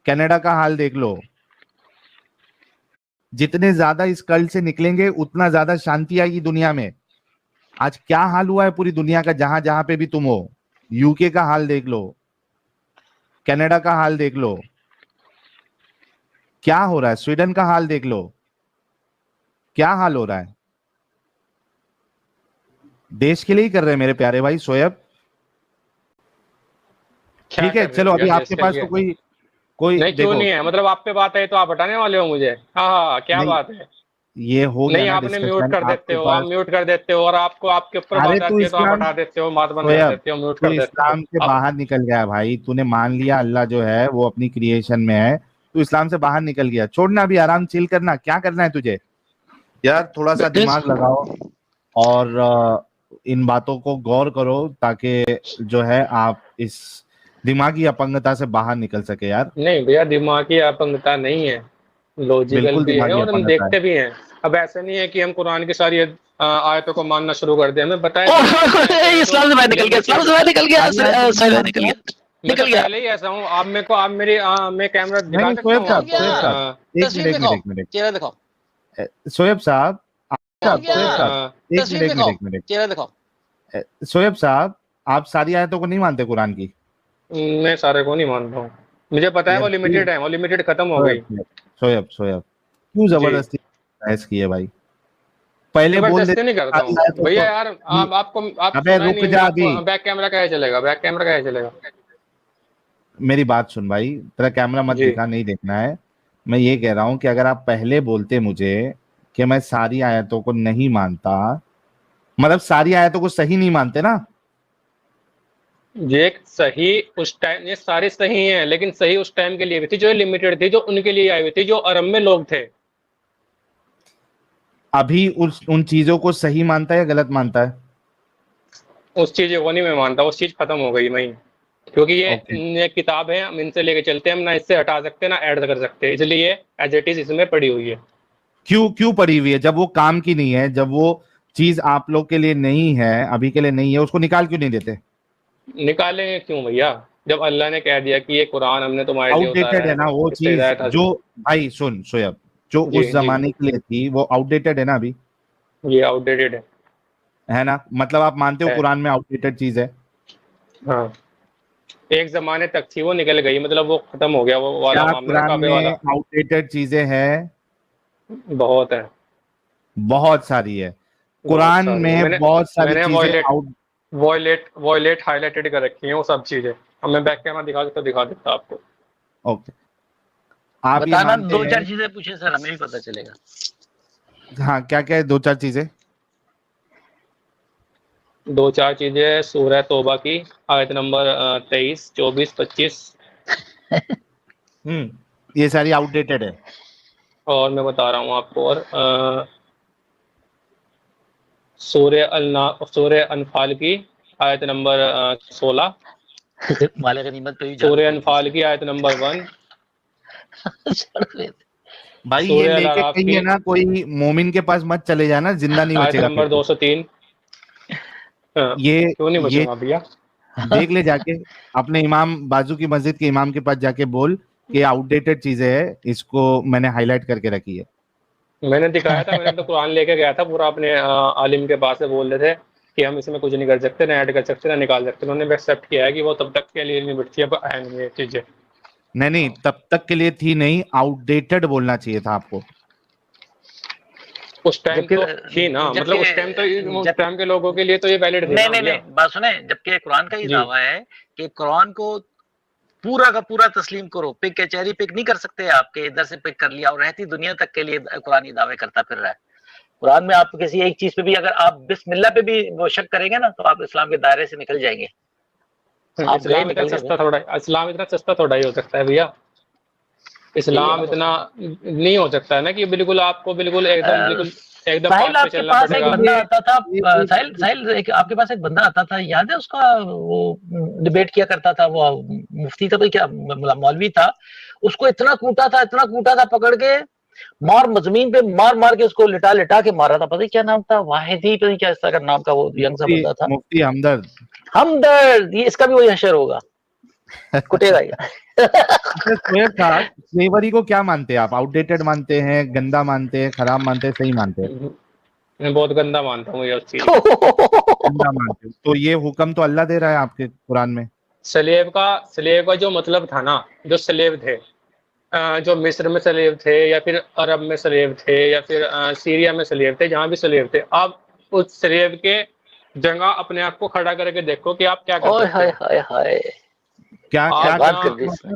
कनाडा का हाल देख लो। जितने ज्यादा इस कल्ट से निकलेंगे उतना ज्यादा शांति आएगी दुनिया में। आज क्या हाल हुआ है पूरी दुनिया का, जहां जहां पे भी तुम हो। यूके का हाल देख लो, कनाडा का हाल देख लो, क्या हो रहा है। स्वीडन का हाल देख लो, क्या हाल हो रहा है। देश के लिए ही कर रहे हैं मेरे प्यारे भाई शोएब।
क्या
ठीक है,
कर रहे
चलो
हो
अभी
भैया देश
आपके
के
पास
लिए?
तो कोई कोई
नहीं, क्यों
देखो,
नहीं है? मतलब आप पे बात है तो आप हटाने वाले हो मुझे? हाँ हाँ, क्या
नहीं
बात है?
ये हो गया
नहीं,
ना
आपने म्यूट
डिस्कशन
कर देते
आपके
हो, आप
पास।
म्यूट कर देते हो, और आपको आपके ऊपर
अरे
बात
तू
आती है तो आप
इस्लाम,
हटा देते हो, बात बंद कर
शोएब
देते हो, म्यूट
तू
कर देते हो
इस्लाम से
अब।
बाहर निकल गया भाई। तूने मान लिया अल्लाह जो है वो अपनी क्रिएशन में है, तू इस्लाम से बाहर निकल गया। छोड़ना, अभी आराम चिल करना। क्या करना है तुझे यार? थोड़ा सा
देश
दिमाग लगाओ और इन बातों को गौर करो, ताकि जो है आप इस दिमागी अपंगता से बाहर निकल सके यार।
नहीं भैया, दिमागी अपंगता नहीं है, लॉजिकल
बिल्कुल
भी है
दिमागी
और हम
अपंगता है।
देखते भी हैं। अब ऐसे नहीं है कि हम कुरान की सारी आयतों को मानना शुरू कर दें, हमें बताया
ओह,
गया है कि ऐसे हैं तो
इस्लाम से बाहर निकल गया,
जल्दी
इस्लाम
से।
से बाहर निकल गया,
सारी आयतों को नहीं
सही निकल
मानते
गया,
हो?
मैं तो
निकल गया।
पहले ही ऐसा हूँ। आप मेरे को, आप मेरी मैं कैमरा दिखा
नहीं
सकता
शोएब
हूँ
साहब,
आपको?
शोएब साहब, एक
तस्वीर
मिनट, एक मिनट,
दिखाओ,
एक मिनट।
चेहरा दिखाओ।
शोएब साहब,
हो
साहब,
गया,
शोएब साहब, एक मिनट,
तस्वीर
एक मिनट,
दिखाओ,
एक मिनट।
चेहरा दिखाओ।
शोएब साहब, आप सारी आयतों को नहीं मानते कुरान की?
मैं सारे को नहीं मानता हूँ, मुझे पता है वो
यार
लिमिटेड है, वो लिमिटेड खत्म हो
शोएब,
गई।
शोएब, शोएब, क्यों
जी,
जबरदस्ती बहस की है भाई? पहले बोल
जबरदस्ती नहीं
देते
करता
सारी
हूँ
आयतों
भैया
को।
यार। आप आपको आप
अबे
सुना ही
रुक
नहीं, मैं
जा अभी,
आपको बैक कैमरा कैसे चलेगा? बैक कैमरा कैसे चलेगा?
मेरी बात सुन भाई। तेरा कैमरा मत
जी,
दिखा, नहीं देखना है। मैं ये कह रहा हूं कि अगर आप पहले बोलते मुझे कि मैं सारी आयतों को नहीं मानता, मतलब सारी आयतों को सही नहीं मानते ना।
ये सही उस टाइम, ये सारी सही हैं, लेकिन सही उस टाइम के लिए भी थी जो लिमिटेड थी, जो उनके लिए आई हुई थी, जो अरब में लोग थे।
अभी उन चीजों को सही मानता है या गलत मानता है?
उस चीज को नहीं मैं मानता, उस चीज खत्म हो गई वहीं। क्योंकि
ओके,
ये किताब है, हम इनसे लेके चलते हैं, हम ना इससे हटा सकते ना ऐड कर सकते, इसलिए एज इट इज इसमें पड़ी हुई है।
क्यों क्यों पड़ी हुई है? जब वो काम की नहीं है, जब वो चीज आप लोग के लिए नहीं है, अभी के लिए नहीं है, उसको निकाल क्यों नहीं देते?
निकालेंगे क्यों भैया? जब अल्लाह ने कह दिया कि ये कुरान हमने तुम्हारे लिए उतारा
आउटडेटेड है
है,
ना वो
इससे
चीज
हिदायत हासिल।
जो, भाई सुन शोएब, जो
जी
उस
जी,
जमाने के लिए थी वो आउटडेटेड है ना अभी?
ये आउटडेटेड
है ना? मतलब आप मानते हो
है।
कुरान में आउटडेटेड चीज है?
हाँ, एक जमाने तक थी, वो निकल गई, मतलब वो खत्म हो गया, वो वाला
क्या
मामला ना,
कुरान
काबे
में
वाला।
आउटडेटेड चीजें हैं?
बहुत है,
बहुत सारी है।
बहुत
कुरान
सारी है।
में
मैंने
बहुत सारी
मैंने
चीजें
violet
out.
Violet violet highlighted कर रखी है वो सब चीजें। अब मैं बैक कैमरा दिखा सकता, दिखा देता आपको।
ओके, आप ये
बताना,
मानते
दो
हैं?
चार चीजें पूछे सर, हमें भी पता चलेगा।
हाँ, क्या क्या है? दो चार चीजें।
दो चार चीजें, सूरह तौबा की आयत नंबर 23, 24, 25।
ये सारी आउटडेटेड है।
और मैं बता रहा हूँ आपको, और सूरह अनफाल की आयत नंबर 16।
मालिक गनीमत पे भी
सूरह
जादू
अनफाल की आयत नंबर 1।
कर
भाई ये
सूरह
लेके
अल-अराफ
कहीं
की
है ना, कोई मोमिन के पास मत चले जाना, जिंदा नहीं
आयत
बचेगा फिर
नंबर
तू।
203। क्यों नहीं
ये
बचूंगा भैया?
देख ले जाके, अपने इमाम, बाजू की मस्जिद के इमाम के पास जाके बोल कि आउटडेटेड चीजें है, इसको मैंने हाईलाइट करके रखी है।
मैंने दिखाया था, मैंने तो कुरान लेके गया था पूरा, अपने आलिम के पास से बोल रहे थे कि हम इसमें कुछ नहीं कर सकते, ना ऐड कर सकते ना निकाल सकते। उन्होंने भी एक्सेप्ट किया है कि वो तब तक के लिए नहीं बिकती, अब है नहीं ये चीजें।
नहीं नहीं, तब तक के लिए थी नहीं, आउटडेटेड बोलना चाहिए था आपको।
उस टाइम
जबकि
तो थी ना, मतलब उस टाइम तो, उस टाइम के लोगों के लिए तो ये वैलिड थी
नहीं
ना
नहीं
भैया।
नहीं, बात सुने, जबकि कुरान का ये
जी,
दावा है कि कुरान को पूरा का पूरा तस्लीम करो, पिक के चेरी पिक नहीं कर सकते, आपके इधर से पिक कर लिया और रहती दुनिया तक के लिए कुरान ये दावे करता फिर रहा है। कुरान में आप किसी एक चीज पे भी अगर आप बिस्मिल्लाह पे भी वो शक करेंगे ना तो आप इस्लाम के दायरे से निकल जाएंगे। आप गए
इस्लाम इतना
निकल
सस्ता
गए।
थोड़ा, इस्लाम इतना सस्ता थोड़ा ही हो सकता है भैया। इस्लाम इतना नहीं हो सकता है ना कि बिल्कुल आपको बिल्कुल एकदम
साहिल
पास पे
आपके
चलना
पास एक
पड़ेगा।
बंदा आता था,
ये-
साहिल साहिल आपके पास एक बंदा आता था, याद है उसका, वो डिबेट किया करता था, वो मुफ्ती था कोई, क्या मौलवी था, उसको इतना कूटा था पकड़ के, जमीन पे मार मार के उसको लिटा लिटा के मारा था। पता नहीं क्या नाम था, वाहिदी पता नहीं क्या इस तरह का नाम का वो यंग सा
मुफ्ती
बंदा था।
मुफ्ती हमदर्द।
हमदर्द, ये इसका भी वही हशर होगा, कुटेगा ये।
अच्छा सोएब साहब, स्लेवरी को क्या मानते हैं आप? आउटडेटेड मानते हैं, गंदा मानते हैं, खराब मानते हैं, सही मानते हैं?
मैं बहुत गंदा मानता हूँ ये उस चीज।
गंदा मानते हैं। तो ये हुक्म तो अल्लाह दे रहा है आपके कुरान में।
स्लेव का जो मतलब था ना, जो स्लेव थे, जो मिस्र में स्लेव थे या फिर अरब में स्लेव थे या फिर सीरिया में स्लेव थे, जहां भी स्लेव थे, आप उस स्लेव के जगह अपने आप को खड़ा करके देखो कि आप क्या कर
ओए
सकते
हाय
हो।
हाय हाय,
क्या
आप
क्या
बात
जहाँ
कर दी इसने।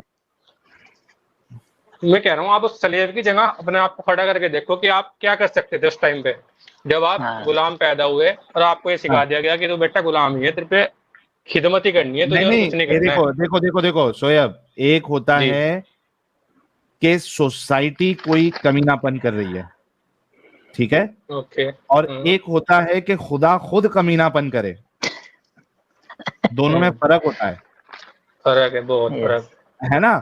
मैं कह रहा हूँ आप उस स्लेव की जगह अपने आप को खड़ा करके देखो कि आप क्या कर सकते थे उस टाइम पे, जब आप
हाँ
गुलाम पैदा हुए और आपको ये सिखा दिया गया कि तू बेटा गुलाम ही है, तेरे पे खिदमत ही करनी है तुझे
नहीं
और
नहीं,
कुछ नहीं
ये
करना
देखो
है।
देखो देखो देखो सोएब, एक होता
जी।
है कि सोसाइटी कोई कमीनापन कर रही है, ठीक है,
ओके।
और एक होता है कि खुदा खुद कमीनापन करे। दोनों में फर्क होता है
फर्क है, बहुत
यस।
फर्क।
है ना?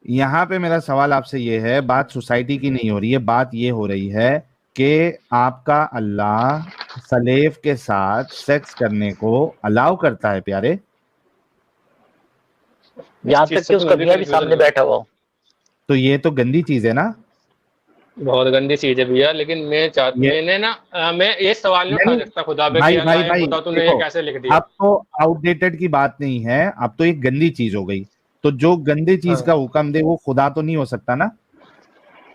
यहाँ पे मेरा सवाल आपसे ये है, बात सोसाइटी की नहीं हो रही है, बात ये हो रही है कि आपका अल्लाह सलेफ के साथ सेक्स करने को अलाउ करता है प्यारे।
यहाँ
इस चीज
तक
से
कि
तो
उसका
मैं भी
मियाँ भी
कंफ्यूजन
सामने
में हूँ।
बैठा हुआ हो।
तो ये तो गंदी चीज है ना?
बहुत गंदी चीज है भैया, लेकिन
ये
मैंने ना मैं ये सवाल नहीं उठा
नहीं,
सकता खुदा पे कि
भाई भाई
अल्लाह या
भाई
खुदा तूने ये
देखो,
कैसे लिख दिया।
अब तो आउटडेटेड की बात नहीं है, अब तो एक गंदी चीज हो गई। तो जो गंदी चीज
हाँ।
का हुक्म दे वो खुदा तो नहीं हो सकता ना,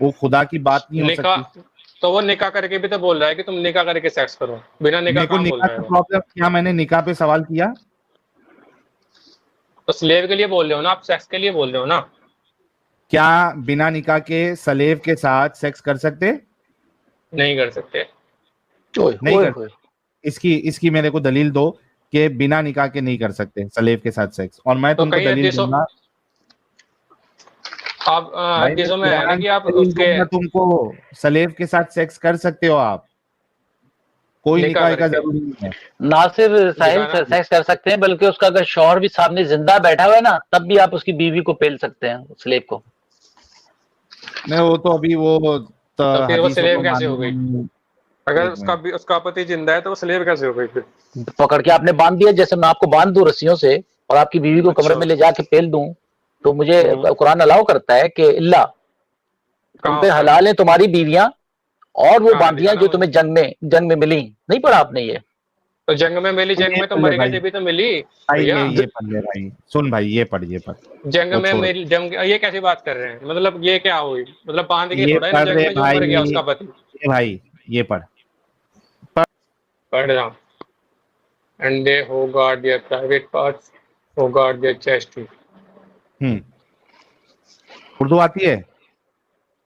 वो खुदा की बात नहीं हो सकती।
निकाह, तो वो निकाह करके भी तो बोल रहा है कि तुम निकाह करके सेक्स करो, बिना निकाह
मेरे को
कहाँ बोल
निकाह
रहा है
का
वो।
प्रॉब्लम क्या? मैंने निकाह पे सवाल किया?
तो स्लेव के लिए बोल रहे हो ना आप, सेक्स के लिए बोल रहे हो ना।
क्या बिना निकाह के सलेव के साथ सेक्स कर सकते?
नहीं कर सकते।
ओए
नहीं
ओए
कर,
ओए।
इसकी इसकी मेरे को दलील दो कि बिना निकाह के नहीं कर सकते सलेव के साथ सेक्स, और मैं
तो
तुमको
कई
दलील
हदीसों,
दूंगा।
आप
भाई मैं
हदीसों में है ना
कुरान
कि आप
की दलील
उसके
दूंगा तुमको, सलेव के साथ सेक्स कर सकते हो आप, कोई
निकाह
निकाह का
करके
जरूरी नहीं है।
ना सिर्फ साहिल
दिखाना।
सेक्स कर सकते हैं, बल्कि उसका अगर शौहर भी सामने जिंदा बैठा हुआ है ना, तब भी आप उसकी बीवी को पेल सकते हैं, स्लेव को।
नहीं वो तो अभी वो तो
तो फिर वो
हदीसों
स्लेव
को
कैसे हो गई?
मानने।
अगर
एक मिनट,
उसका पति जिंदा है तो वो स्लेव कैसे हो गई फिर?
पकड़ के आपने बांध दिया, जैसे मैं आपको बांध दूं रस्सियों से और आपकी बीवी को कमरे
अच्छा।
में ले जाके पेल दूं, तो मुझे
हम्म।
कुरान अलाउ करता है कि इल्ला तुम
कहाँ
पे
पर?
हलाल है तुम्हारी बीवियां और वो
कहाँ है,
बांधियां
दिखाना
जो
मुझे।
तुम्हें जंग में मिली। नहीं पढ़ा आपने ये?
तो जंग में मिली, जंग
ये
में तो
पढ़ ले
मर गए
भाई,
जब तो मिली
भाई
भैया।
ये पढ़ ले भाई, सुन भाई, ये पढ़, ये पढ़,
जंग
वो
में
छोड़,
मिली, जंग ये कैसी बात कर रहे हैं, मतलब ये क्या हुई, मतलब बांध के
ये
थोड़ा है ना
पढ़
जंग
रहे
में जो
भाई,
मर गया उसका पति।
ये भाई ये पढ़।
पढ़ रहा हूँ। एंड दे हो गार्ड देयर प्राइवेट पार्ट्स, हो गार्ड देयर चेस्ट।
हम्म, उर्दू आती है?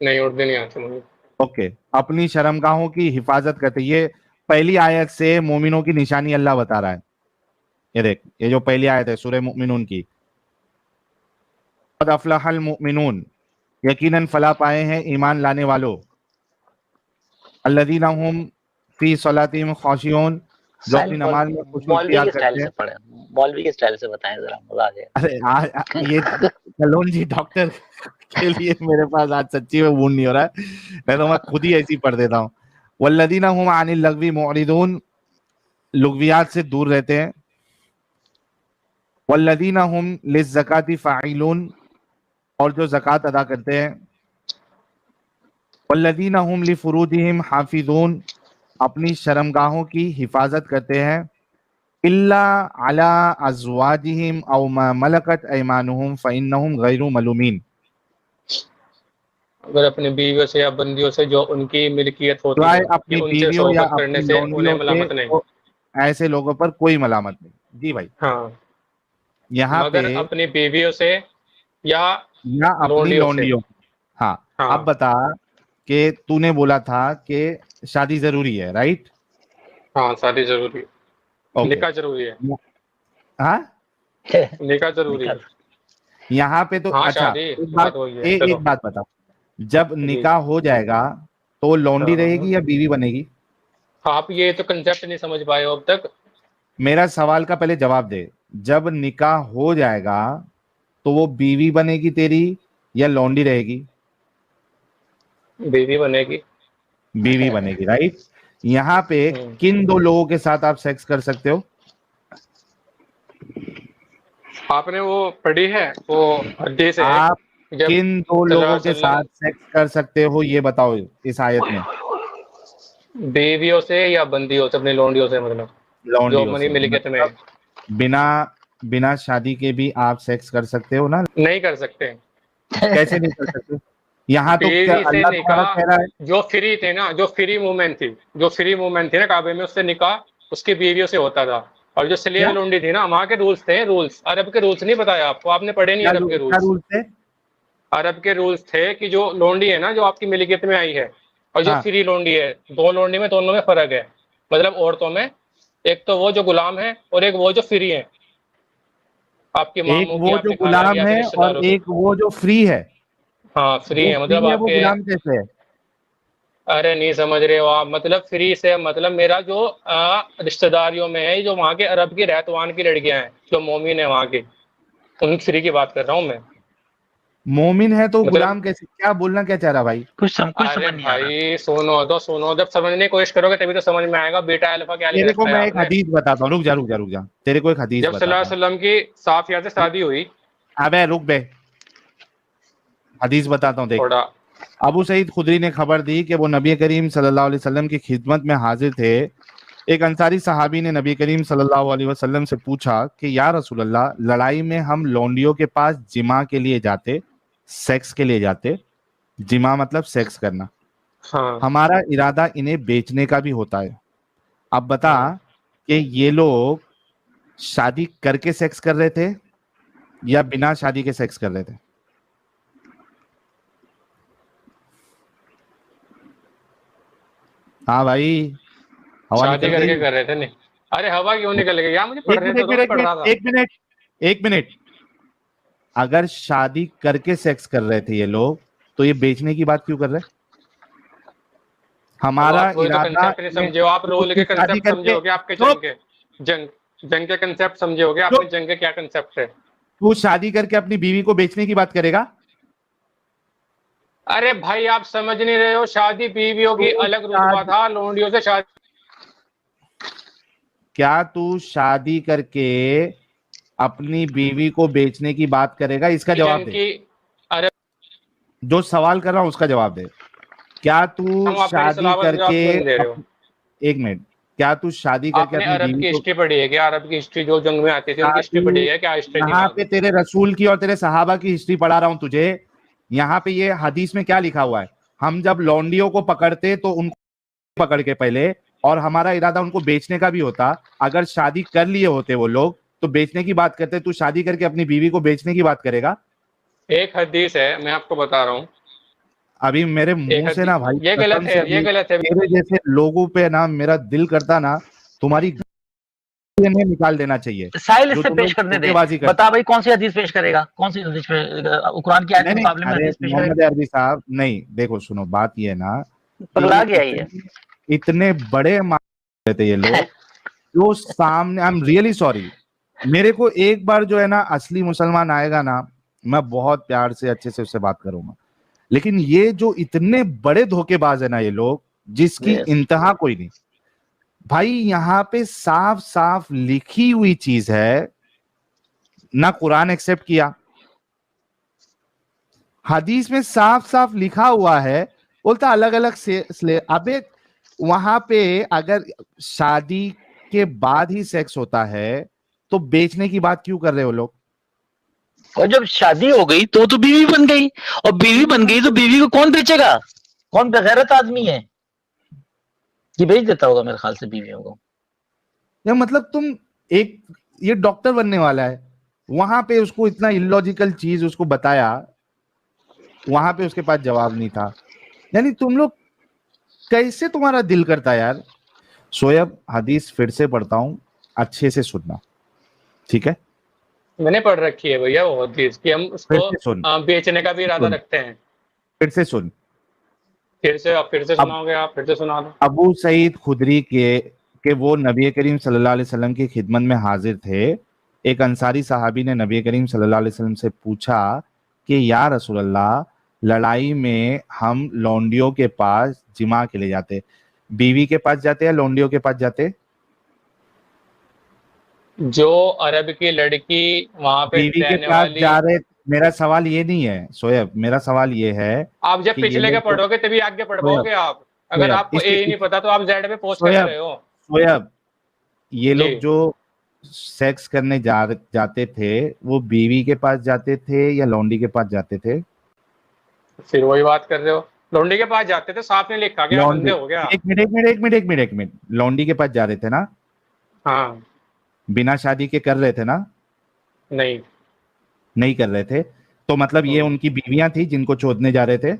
नहीं, उर्दू नहीं आती मुझे।
ओके, अपनी शर्मगाहों की हिफाजत करते, ये पहली आयत से मोमिनों की निशानी अल्लाह बता रहा है। ये देख, ये जो पहली आयत है सूरह मुमिनून की, क़द अफ़लहल मुमिनून, यकीनन फला पाए हैं ईमान लाने वालों, अल्लज़ीना हुम फी सलातिहिम खाशिऊन, जो अपनी नमाज में खुशू
मौलवी
इख्तियार
के स्टाइल
करते हैं।
से पढ़े, मौलवी के स्टाइल से बताएं जरा, मजा आ जाएगा।
अरे ये कलोन जी डॉक्टर के लिए मेरे पास आज सच्ची में मूड नहीं हो रहा है, नहीं तो मैं खुद ही ऐसी पढ़ देता हूँ। वल्लज़ीना हुम अनिल लगवी मुअरिदून, लुग़वियात से दूर रहते हैं। वल्लज़ीना हुम लिज़्ज़काति फ़ाइलून, और जो ज़कात अदा करते हैं। वल्लज़ीना हुम लिफ़ुरूजिहिम हाफ़िज़ून, अपनी शर्मगाहों की हिफाजत करते हैं। इल्ला अला अज़वाजिहिम औ मा मलकत ऐमानुहुम फ़इन्नहुम गैरु मलूमीन,
अगर अपनी बीवियों से या बंदियों से जो उनकी मिल्कियत होती
सिवाय
है कि
अपनी
उनसे
बीवियों या
सोहबत करने
अपनी
से उन्हें
लौंडियों से,
मलामत नहीं।
तो ऐसे लोगों पर कोई मलामत नहीं। जी भाई,
हाँ,
यहाँ पे,
मगर अपनी बीवियों से या
या अपनी
लोंडियों से।
लौंडियों, हाँ। अब
हाँ।
बता कि तूने बोला था कि शादी जरूरी है, राइट?
हाँ शादी जरूरी है,
ओके।
निकाह जरूरी है,
हाँ,
निकाह जरूरी है।
यहाँ पे तो
हाँ
अच्छा,
शादी
एक
बात
बात
वही है। चलो
एक बात बता, जब
जी।
निकाह हो जाएगा तो वो लौंडी
हाँ,
रहेगी या बीवी बनेगी?
आप ये तो कंसेप्ट नहीं समझ पाए हो अब तक।
मेरा सवाल का पहले जवाब दे। जब निकाह हो जाएगा तो वो बीवी बनेगी तेरी या लौंडी रहेगी?
बीवी बनेगी।
बीवी बनेगी, राइट? यहाँ पे
हम्म।
किन दो लोगों के साथ आप सेक्स कर सकते हो?
आपने वो पढ़ी है वो हदीस है
आप
जब
किन दो
सल्लल्लाहु
लोगों
अलैहि
के
वसल्लम
साथ सेक्स कर सकते हो ये बताओ इस आयत में।
बीवियों से या बंदियों से, अपनी लौंडियों से, मतलब जो
लौंडियों
मनी
से,
मिलकियत में है।
मतलब बिना बिना शादी के भी आप सेक्स कर सकते हो ना?
नहीं कर सकते।
कैसे नहीं कर सकते? यहाँ तो क्या
बीवी से
अल्लाह तुम्हारा
निकाह,
कह रहा है?
जो फ्री थे ना, जो फ्री मूवमेंट थी, जो फ्री मूवमेंट थी ना काबे में, उससे निकाह उसकी बीवियों से होता था। और जो स्लेव
क्या
लौंडी थी ना, वहाँ के रूल्स थे, रूल्स अरब के रूल्स नहीं बताया आपको, आपने पढ़े नहीं अरब के
क्या
रूल्स।
रूल थे?
अरब के रूल्स थे कि जो लौंडी है ना, जो आपकी मिल्कियत में आई है, और जो
हाँ,
फ्री लौंडी है, दो लौंडी में, दोनों में फर्क है। मतलब औरतों में, एक तो वो जो गुलाम है और एक वो जो फ्री है, आपके
एक
मामू की,
वो जो
आपके खाला की,
गुलाम
आपके
है और
रिश्तेदारों की।
एक वो जो फ्री है।
हाँ फ्री
जो
है,
फ्री
मतलब
है वो
आपके।
गुलाम कैसे है?
अरे नहीं समझ रहे हो आप, मतलब फ्री से मतलब मेरा जो रिश्तेदारियों में है, जो वहाँ के अरब की रहतवान की लड़कियां हैं, जो मोमिन है वहाँ की, उन फ्री की बात कर रहा हूँ मैं।
मोमिन है तो
मतलब
गुलाम कैसे? क्या बोलना क्या चाह रहा भाई?
कुछ
अरे
समझ नहीं आ रहा।
भाई सुनो तो सुनो, जब समझने की कोशिश करोगे तभी तो समझ में आएगा बीटा अल्फा क्या लिख
तेरे को
रखा है
मैं एक
आपने।
हदीस बताता हूँ, रुक जा, तेरे को एक हदीस
जब सल्लल्लाहु
बताता
अलैहि
हूँ।
वसल्लम की साफिया से शादी हुई।
अबे रुक बे, हदीस बताता हूँ, देख।
थोड़ा।
अबू सईद खुदरी ने खबर दी कि वो नबी करीम सल्लल्लाहु अलैहि वसल्लम की खिदमत में हाजिर थे। एक अंसारी सहाबी ने नबी करीम सल्लल्लाहु अलैहि वसल्लम से पूछा कि या रसूल अल्लाह, लड़ाई में हम लौंडियों के पास जिमा के लिए जाते, सेक्स के लिए जाते। जिमा मतलब सेक्स करना।
हाँ
हमारा इरादा इन्हें बेचने का भी होता है। अब बता
हाँ।
कि ये लोग शादी करके सेक्स कर रहे थे या बिना शादी के सेक्स कर रहे थे? हाँ भाई, हवा
शादी
निकल
करके
गई।
कर रहे थे नहीं। अरे हवा क्यों निकल गई यार, मुझे
एक
पढ़ने
मिनट
तो
एक
दो,
मिनट
मैं
एक
पढ़
मिनट
रहा था।
एक मिनट एक मिनट। अगर शादी करके सेक्स कर रहे थे ये लोग, तो ये बेचने की बात क्यों कर रहे?
अब
हमारा
आप वही तो
इरादा
कंसेप्ट नहीं
इन्हें,
समझे हो, आप
तो
रोल के
तू शादी
कंसेप्ट समझे
करके
होगे, आपके जंग
चुप
के। जंग, जंग के कंसेप्ट समझे होगे आपने,
चुप,
जंग के क्या कंसेप्ट है।
तू शादी करके अपनी बीवी को बेचने की बात करेगा?
अरे भाई आप समझ नहीं रहे हो, शादी बीवियों की
तू
अलग रुतबा
शादी
था, लोंडियों से शादी।
क्या तू शादी करके अपनी बीवी को बेचने की बात करेगा? इसका जवाब
जंग
दे।
की। अरे
जो सवाल कर रहा हूं उसका जवाब दे। क्या तू
हम आप मेरी
शादी
सलाह का जवाब
करके
क्यों नहीं दे रहे हो।
एक मिनट, क्या तू शादी करके
आपने
अपनी
अरब
बीवी
की
को,
हिस्ट्री पढ़ी है क्या, अरब की हिस्ट्री जो जंग में आती थी उनकी हिस्ट्री पढ़ी
शादी,
है क्या, हिस्ट्री थी
यहाँ
वहां
पे
की।
तेरे रसूल की और तेरे सहाबा की हिस्ट्री पढ़ा रहा हूं तुझे। यहाँ पे ये हदीस में क्या लिखा हुआ है? हम जब लौंडियों को पकड़ते तो उनको पकड़ के पहले, और हमारा इरादा उनको बेचने का भी होता। अगर शादी कर लिए होते वो लोग तो बेचने की बात करते। तू शादी करके अपनी बीवी को बेचने की बात करेगा?
एक हदीस है, मैं आपको बता रहा हूँ।
अभी मेरे
एक
मुंह से ना भाई,
ये गलत
कसम
है,
से,
ये
अभी
गलत है।
तेरे जैसे लोगों पे ना मेरा दिल करता ना तुम्हारी इन्हें निकाल देना चाहिए,
साहिल
जो
इससे
तुम
पेश
लोग
करने दे।
धोखेबाजी करते।
बता भाई कौन सी हदीस पेश करेगा, कौन सी हदीस कुरान की आयत
नहीं
के
नहीं,
मुकाबले में
अरे
हदीस पेश
मोहम्मद
करेगा।
अरबी साहब, नहीं देखो सुनो, बात ये है ना कि
पगला
ये
गया ही है।
इतने बड़े थे ये लोग, जो सामने, आई एम रियली सॉरी। मेरे को एक बार जो है ना असली मुसलमान आएगा ना, मैं बहुत प्यार से अच्छे से उससे बात करूंगा। लेकिन ये जो इतने बड़े धोखेबाज है ना ये लोग, जिसकी
Yes.
इंतहा कोई नहीं। भाई यहाँ पे साफ साफ लिखी हुई चीज है ना, कुरान एक्सेप्ट किया, हदीस में साफ साफ लिखा हुआ है, बोलता अलग अलग से अबे वहां पे अगर शादी के बाद ही सेक्स होता है तो बेचने की बात क्यों कर रहे हो लोग?
और जब शादी हो गई तो बीवी बन गई, और बीवी बन गई तो बीवी को कौन बेचेगा? कौन बेगैरत आदमी है कि बेच देता होगा मेरे ख्याल से बीवियों को।
या मतलब तुम एक, ये डॉक्टर बनने वाला है, वहां पे उसको इतना इलॉजिकल चीज उसको बताया, वहां पे उसके पास जवाब नहीं था। यानी तुम लोग कैसे, तुम्हारा दिल करता है यार। शोएब, हदीस फिर से पढ़ता हूं, अच्छे से सुनना, ठीक है?
मैंने पढ़ रखी है भैया वो हदीस कि हम
फिर
उसको
से सुन,
बेचने का भी इरादा
सुन,
रखते हैं।
फिर से सुन।
फिर से
अब
सुनाओगे आप? फिर से सुना दो।
अबू सईद खुदरी के वो नबी करीम सल्लल्लाहु अलैहि वसल्लम की खिदमत में हाजिर थे। एक अंसारी सहाबी ने नबी करीम सल्लल्लाहु अलैहि वसल्लम से पूछा कि या रसूल अल्लाह, लड़ाई में हम लौंडियों के पास जिमा के लिए जाते, बीवी के पास जाते या लौंडियों के पास जाते?
जो अरब की लड़की वहां पे
बीवी के
रहने
पास
वाली,
जा रहे। मेरा सवाल ये नहीं है शोएब, मेरा सवाल ये है
आप जब
कि ये
पिछले
लोग
के पढ़ोगे तभी आगे पढ़
शोएब,
पाओगे आप। अगर
शोएब,
आपको ए ही नहीं पता तो आप जेड पे पोस्ट कर
शोएब,
रहे हो।
शोएब, ये
जी,
लोग जो सेक्स करने जाते थे, वो बीवी के पास जाते थे या लौंडी के पास जाते थे?
फिर वही बात कर रहे हो। लौंडी के पास जाते थे, साफ नहीं लिखा गया,
लौंडी,
अंधे हो गया।
एक मिनट, एक मिनट, एक मिनट, एक मिनट, एक मिनट, लौंडी के पास जा रहे थे ना?
हाँ।
बिना शादी के कर रहे थे ना?
नहीं।
नहीं कर रहे थे, तो मतलब ये उनकी बीवियां थी जिनको चोदने जा रहे थे?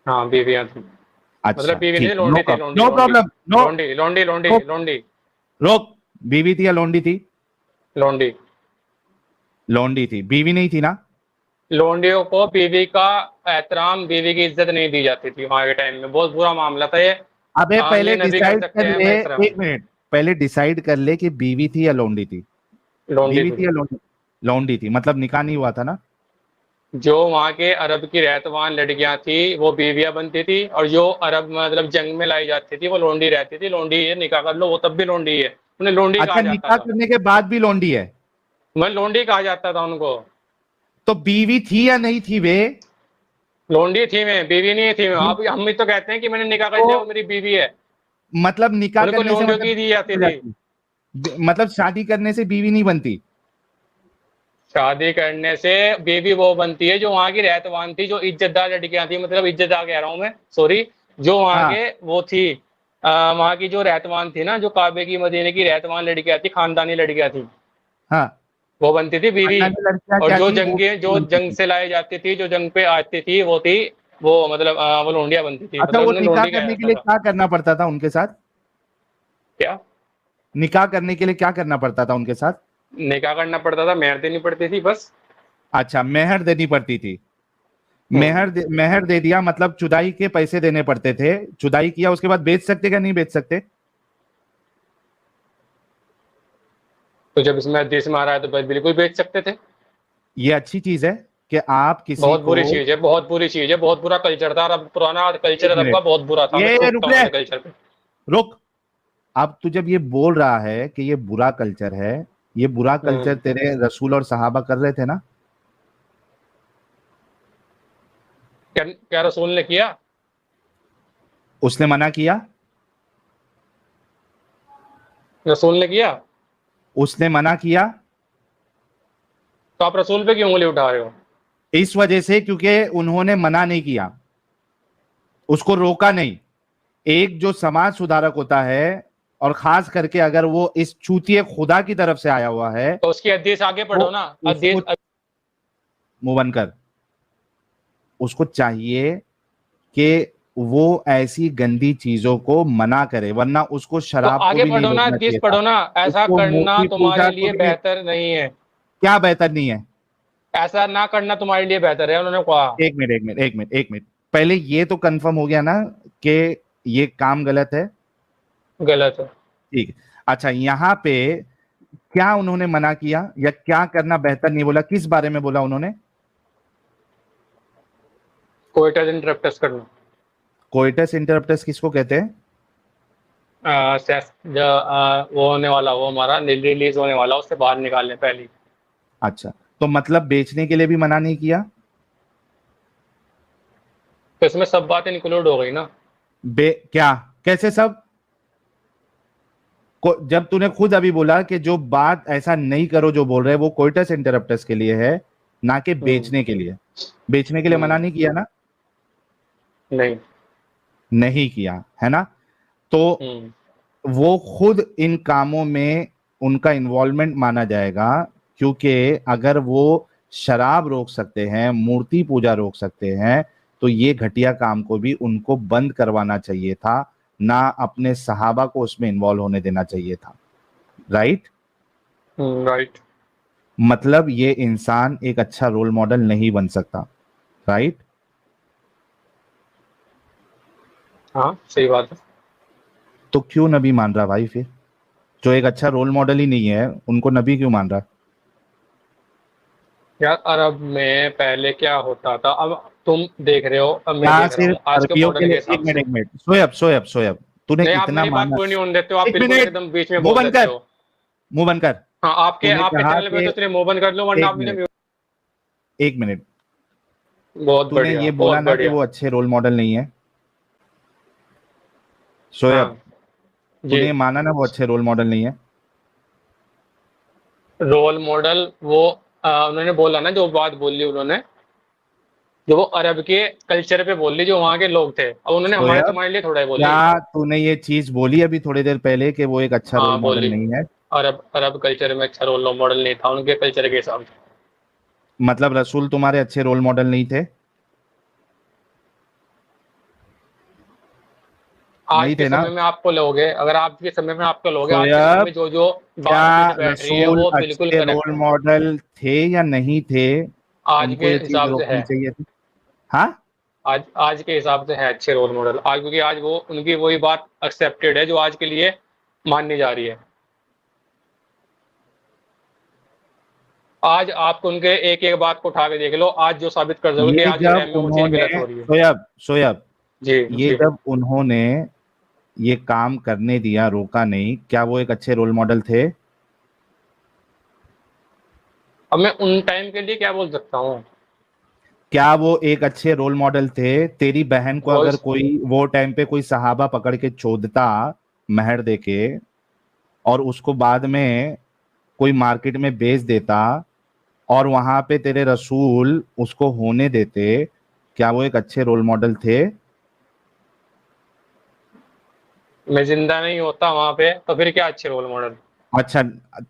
हाँ, बीवियां थी।
अच्छा,
मतलब बीवी नहीं,
ठीक,
लौंडी थी, लौंडी,
नो
लौंडी,
प्रॉब्लम, नो,
लौंडी, लौंडी, लौंडी,
रोक,
लौंडी,
रोक। बीवी थी या लौंडी थी?
लौंडी।
लौंडी थी, बीवी नहीं थी ना?
लौंडियों को बीवी का एहतराम, बीवी की इज्जत नहीं दी जाती थी वहां के टाइम में। बहुत बुरा मामला था ये।
अबे पहले
ये नबी कर
डिसाइड
सकते
कर
हैं,
ले,
मैं एहतराम।
एक मिनट, पहले डिसाइड कर ले कि बीवी थी या लौंडी थी।
लौंडी
बीवी
थी।
थी या लौंडी? लौंडी थी, मतलब निकाह नहीं हुआ था ना?
जो वहां के अरब की रहतवान लड़कियां थी वो बीवियां बनती थी, और जो अरब मतलब जंग में लाई जाती थी वो लौंडी रहती थी। लौंडी है, निकाह कर लो, वो तब भी लौंडी है, उन्हें लौंडी
अच्छा,
कहा जाता
निकाह
था।
करने के बाद भी लौंडी है?
मैं लौंडी कहा जाता था उनको।
तो बीवी थी या नहीं थी वे?
लौंडी थी मैं, बीवी नहीं थी मैं। आप हम भी तो कहते हैं कि मैंने निकाह कर लिया, वो मेरी बीवी है।
मतलब निकाह
उनको
करने से
लौंडियों
मतलब
की दी जाती थी।
मतलब शादी करने से बीवी नहीं बनती?
शादी करने से बीवी वो बनती है जो वहां की रहतवान थी, जो इज्जतदार लड़कियां थी, मतलब इज्जतदार कह रहा हूं मैं, सॉरी, जो वहां
हाँ,
के वो थी, वहां की जो रहतवान थी ना, जो काबे की मदीने की रहतवान लड़कियां थी, खानदानी लड़कियां थी,
हाँ।
वो बनती थी बीवी।
खानदानी लड़कियां
और
क्या
जो
थी? वो
जो
बनती
जंग
थी।
से लाई जाती थी, जो जंग पे आती थी, वो थी, वो मतलब वो लोंडिया बनती थी,
अच्छा,
मतलब
वो
उन्हें
निकाह
लोंडी कहा
करने के
जाता
लिए
था।
क्या करना पड़ता था उनके साथ?
क्या?
निकाह करने के लिए क्या करना पड़ता था उनके साथ?
निकाह करना पड़ता था, मेहर देनी पड़ती थी, बस।
अच्छा, मेहर देनी पड़ती थी।
हम्म।
मेहर दे दिया मतलब चुदाई के पैसे देने पड़ते थे। चुदाई किया, उसके बाद बेच सकते क्या नहीं बेच सकते?
तो जब इसमें हदीस में आ रहा है तो भाई बिल्कुल बेच सकते थे।
ये अच्छी चीज है कि आप किसी
बहुत
को,
बुरी चीज है, बहुत बुरी चीज है, बहुत बुरा कल्चर था अरब, पुराना कल्चर
एक
अरब का
मिनट,
बहुत बुरा था। मैं
ये
थूकता
रुक
हूँ
ले,
ऐसे कल्चर पे।
रुक। अब तू जब ये बोल रहा है कि ये बुरा कल्चर है, ये बुरा कल्चर तेरे रसूल और सहाबा कर रहे थे ना?
क्या क्या रसूल ने किया?
उसने मना किया?
रसूल ने किया?
उसने मना किया?
तो आप रसूल पे क्यों उंगली उठा रहे हो?
इस वजह से क्योंकि उन्होंने मना नहीं किया, उसको रोका नहीं। एक जो समाज सुधारक होता है, और खास करके अगर वो इस चूतिए खुदा की तरफ से आया हुआ है,
तो उसकी हदीस आगे पढ़ो ना, हदीस।
मुंह बंद कर। उसको चाहिए कि वो ऐसी गंदी चीजों को मना करे, वरना उसको
तो
शराब को
आगे
भी नहीं
पढ़ो ना,
रोकना
हदीस
चाहिए था।
पढ़ो ना। ऐसा
उसको
करना
मूर्ति पूजा
तुम्हारे
को
लिए
भी नहीं।
बेहतर नहीं है।
क्या बेहतर नहीं है?
ऐसा ना करना तुम्हारे लिए बेहतर है, उन्होंने कहा।
एक मिनट, एक मिनट, एक मिनट, एक मिनट। पहले ये तो कंफर्म हो गया ना कि ये काम गलत है?
गलत है।
ठीक है। अच्छा, यहाँ पे क्या उन्होंने मना किया या क्या करना बेहतर नहीं बोला? किस बारे में बोला उन्होंने?
कोइटस इंटरप्टस करना।
कोइटस इंटरप्टस किसको कहते हैं?
वो होने वाला, वो हमारा रिलीज होने वाला, उससे बाहर निकालने पहले।
अच्छा, तो मतलब बेचने के लिए भी मना नहीं किया?
तो इसमें सब बातें इंक्लूड हो गई ना।
क्या, कैसे सब? जब तूने खुद अभी बोला कि जो बात ऐसा नहीं करो जो बोल रहे हैं, वो कोइटस इंटरप्टस के लिए है, ना कि बेचने के लिए। बेचने के लिए मना नहीं किया ना?
नहीं,
नहीं किया है ना? तो वो खुद इन कामों में उनका इन्वॉल्वमेंट माना जाएगा, क्योंकि अगर वो शराब रोक सकते हैं, मूर्ति पूजा रोक सकते हैं, तो ये घटिया काम को भी उनको बंद करवाना चाहिए था, ना अपने सहाबा को उसमें इन्वॉल्व होने देना चाहिए था। राइट?
राइट।
मतलब ये इंसान एक अच्छा रोल मॉडल नहीं बन सकता। राइट?
हाँ सही बात है।
तो क्यों नबी मान रहा भाई? फिर जो एक अच्छा रोल मॉडल ही नहीं है उनको नबी क्यों मान रहा?
यार अरब में पहले क्या होता था, अब तुम देख रहे हो, अब मैं
क्या
देख रहा हूँ
सिर्फ
आज के
अरबियों के
मॉडर्न के
लिए?
हिसाब से।
एक मिनट, सोएब, तूने
नहीं, आप
इतना
मेरी बात
माना?
पूरी नहीं होने देते हो, आप
एक
बिल्कुल
मिनट,
एकदम बीच में
मुंह
बोल
बंद
देते
कर,
हो।
मुंह बंद कर।
हाँ, आपके
तूने
आपके
कहा
चैनल पे
कि
तो इसलिए मुंह बंद कर लो, वरना
एक
आप मुझे
मिनट,
म्यूट।
एक मिनट,
बहुत
तूने
बढ़िया,
ये बोला
बहुत
ना कि
बढ़िया।
वो अच्छे रोल मॉडल नहीं है। शोएब,
हाँ जी।
तूने ये माना ना वो अच्छे रोल मॉडल नहीं है?
रोल मॉडल वो उन्होंने बोला ना, जो बात बोली उन्होंने, जो वो अरब के कल्चर पे बोल ली, जो वहाँ के लोग थे, अब उन्होंने हमारे
शोएब,
तुम्हारे लिए थोड़ा ही बोली।
क्या तूने ये चीज बोली अभी थोड़ी देर पहले कि वो एक अच्छा रोल
हाँ
मॉडल
बोली।
नहीं है?
अरब अरब कल्चर में अच्छा रोल मॉडल नहीं था उनके कल्चर के हिसाब से।
मतलब रसूल तुम्हारे अच्छे रोल मॉडल नहीं थे?
आज
नहीं
के
थे ना?
समय में आपको लोगे, अगर आज के समय में आपको लोगे, आज के समय
शोएब,
में जो जो
क्या
बात फिट बैठ रही है
रसूल
वो बिल्कुल
अच्छे
करेक्ट
रोल
है।
मॉडल थे या नहीं थे?
आज
तुमको
के
ये चीज
हिसाब से है।
रोकनी चाहिए थी। हाँ?
आज के हिसाब से है अच्छे रोल मॉडल आज, क्योंकि आज वो उनकी वही बात एक्सेप्टेड है जो आज के लिए माननी जा रही है। आज आप उनके एक एक बात को उठा के देख लो, आज जो साबित कर दोगे कि
ये
आज के
जब
टाइम में वो चीज
उन्होंने,
गलत हो रही है।
शोएब,
जी
ये
जी।
जब उन्होंने ये काम करने दिया, रोका नहीं, क्या वो एक अच्छे रोल मॉडल थे?
अब मैं उन टाइम के लिए क्या बोल सकता हूँ।
क्या वो एक अच्छे रोल मॉडल थे? तेरी बहन को
वो
अगर कोई वो टाइम पे कोई सहाबा पकड़ के चोदता महर देके, और उसको बाद में कोई मार्केट में बेच देता, और वहां पे तेरे रसूल उसको होने देते, क्या वो एक अच्छे रोल मॉडल थे?
मैं जिंदा नहीं होता वहां पे तो फिर क्या अच्छे रोल मॉडल।
अच्छा,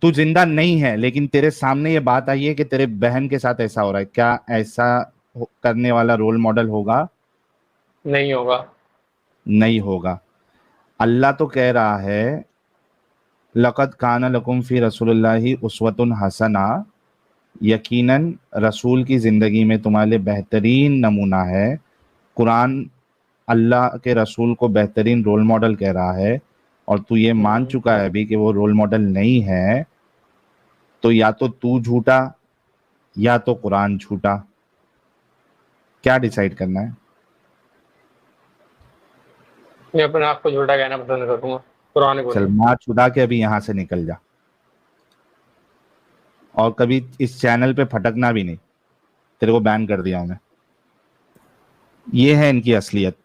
तू जिंदा नहीं है लेकिन तेरे सामने ये बात आई है कि तेरे बहन के साथ ऐसा हो रहा है, क्या ऐसा करने वाला रोल मॉडल होगा?
नहीं होगा।
नहीं होगा। अल्लाह तो कह रहा है, लक़द काना लकुम फी रसूलिल्लाहि उस्वतुन हसना, यकीनन रसूल की जिंदगी में तुम्हारे लिए बेहतरीन नमूना है। कुरान अल्लाह के रसूल को बेहतरीन रोल मॉडल कह रहा है, और तू ये मान चुका है अभी कि वो रोल मॉडल नहीं है, तो या तो तू झूठा या तो कुरान झूठा। क्या डिसाइड करना है?
मैं अपने आप को झूठा कहना पसंद करूंगा, पुराने को
चल
नहीं।
मार छुड़ा के अभी यहां से निकल जा, और कभी इस चैनल पे फटकना भी नहीं, तेरे को बैन कर दिया हूं मैं। ये है इनकी असलियत।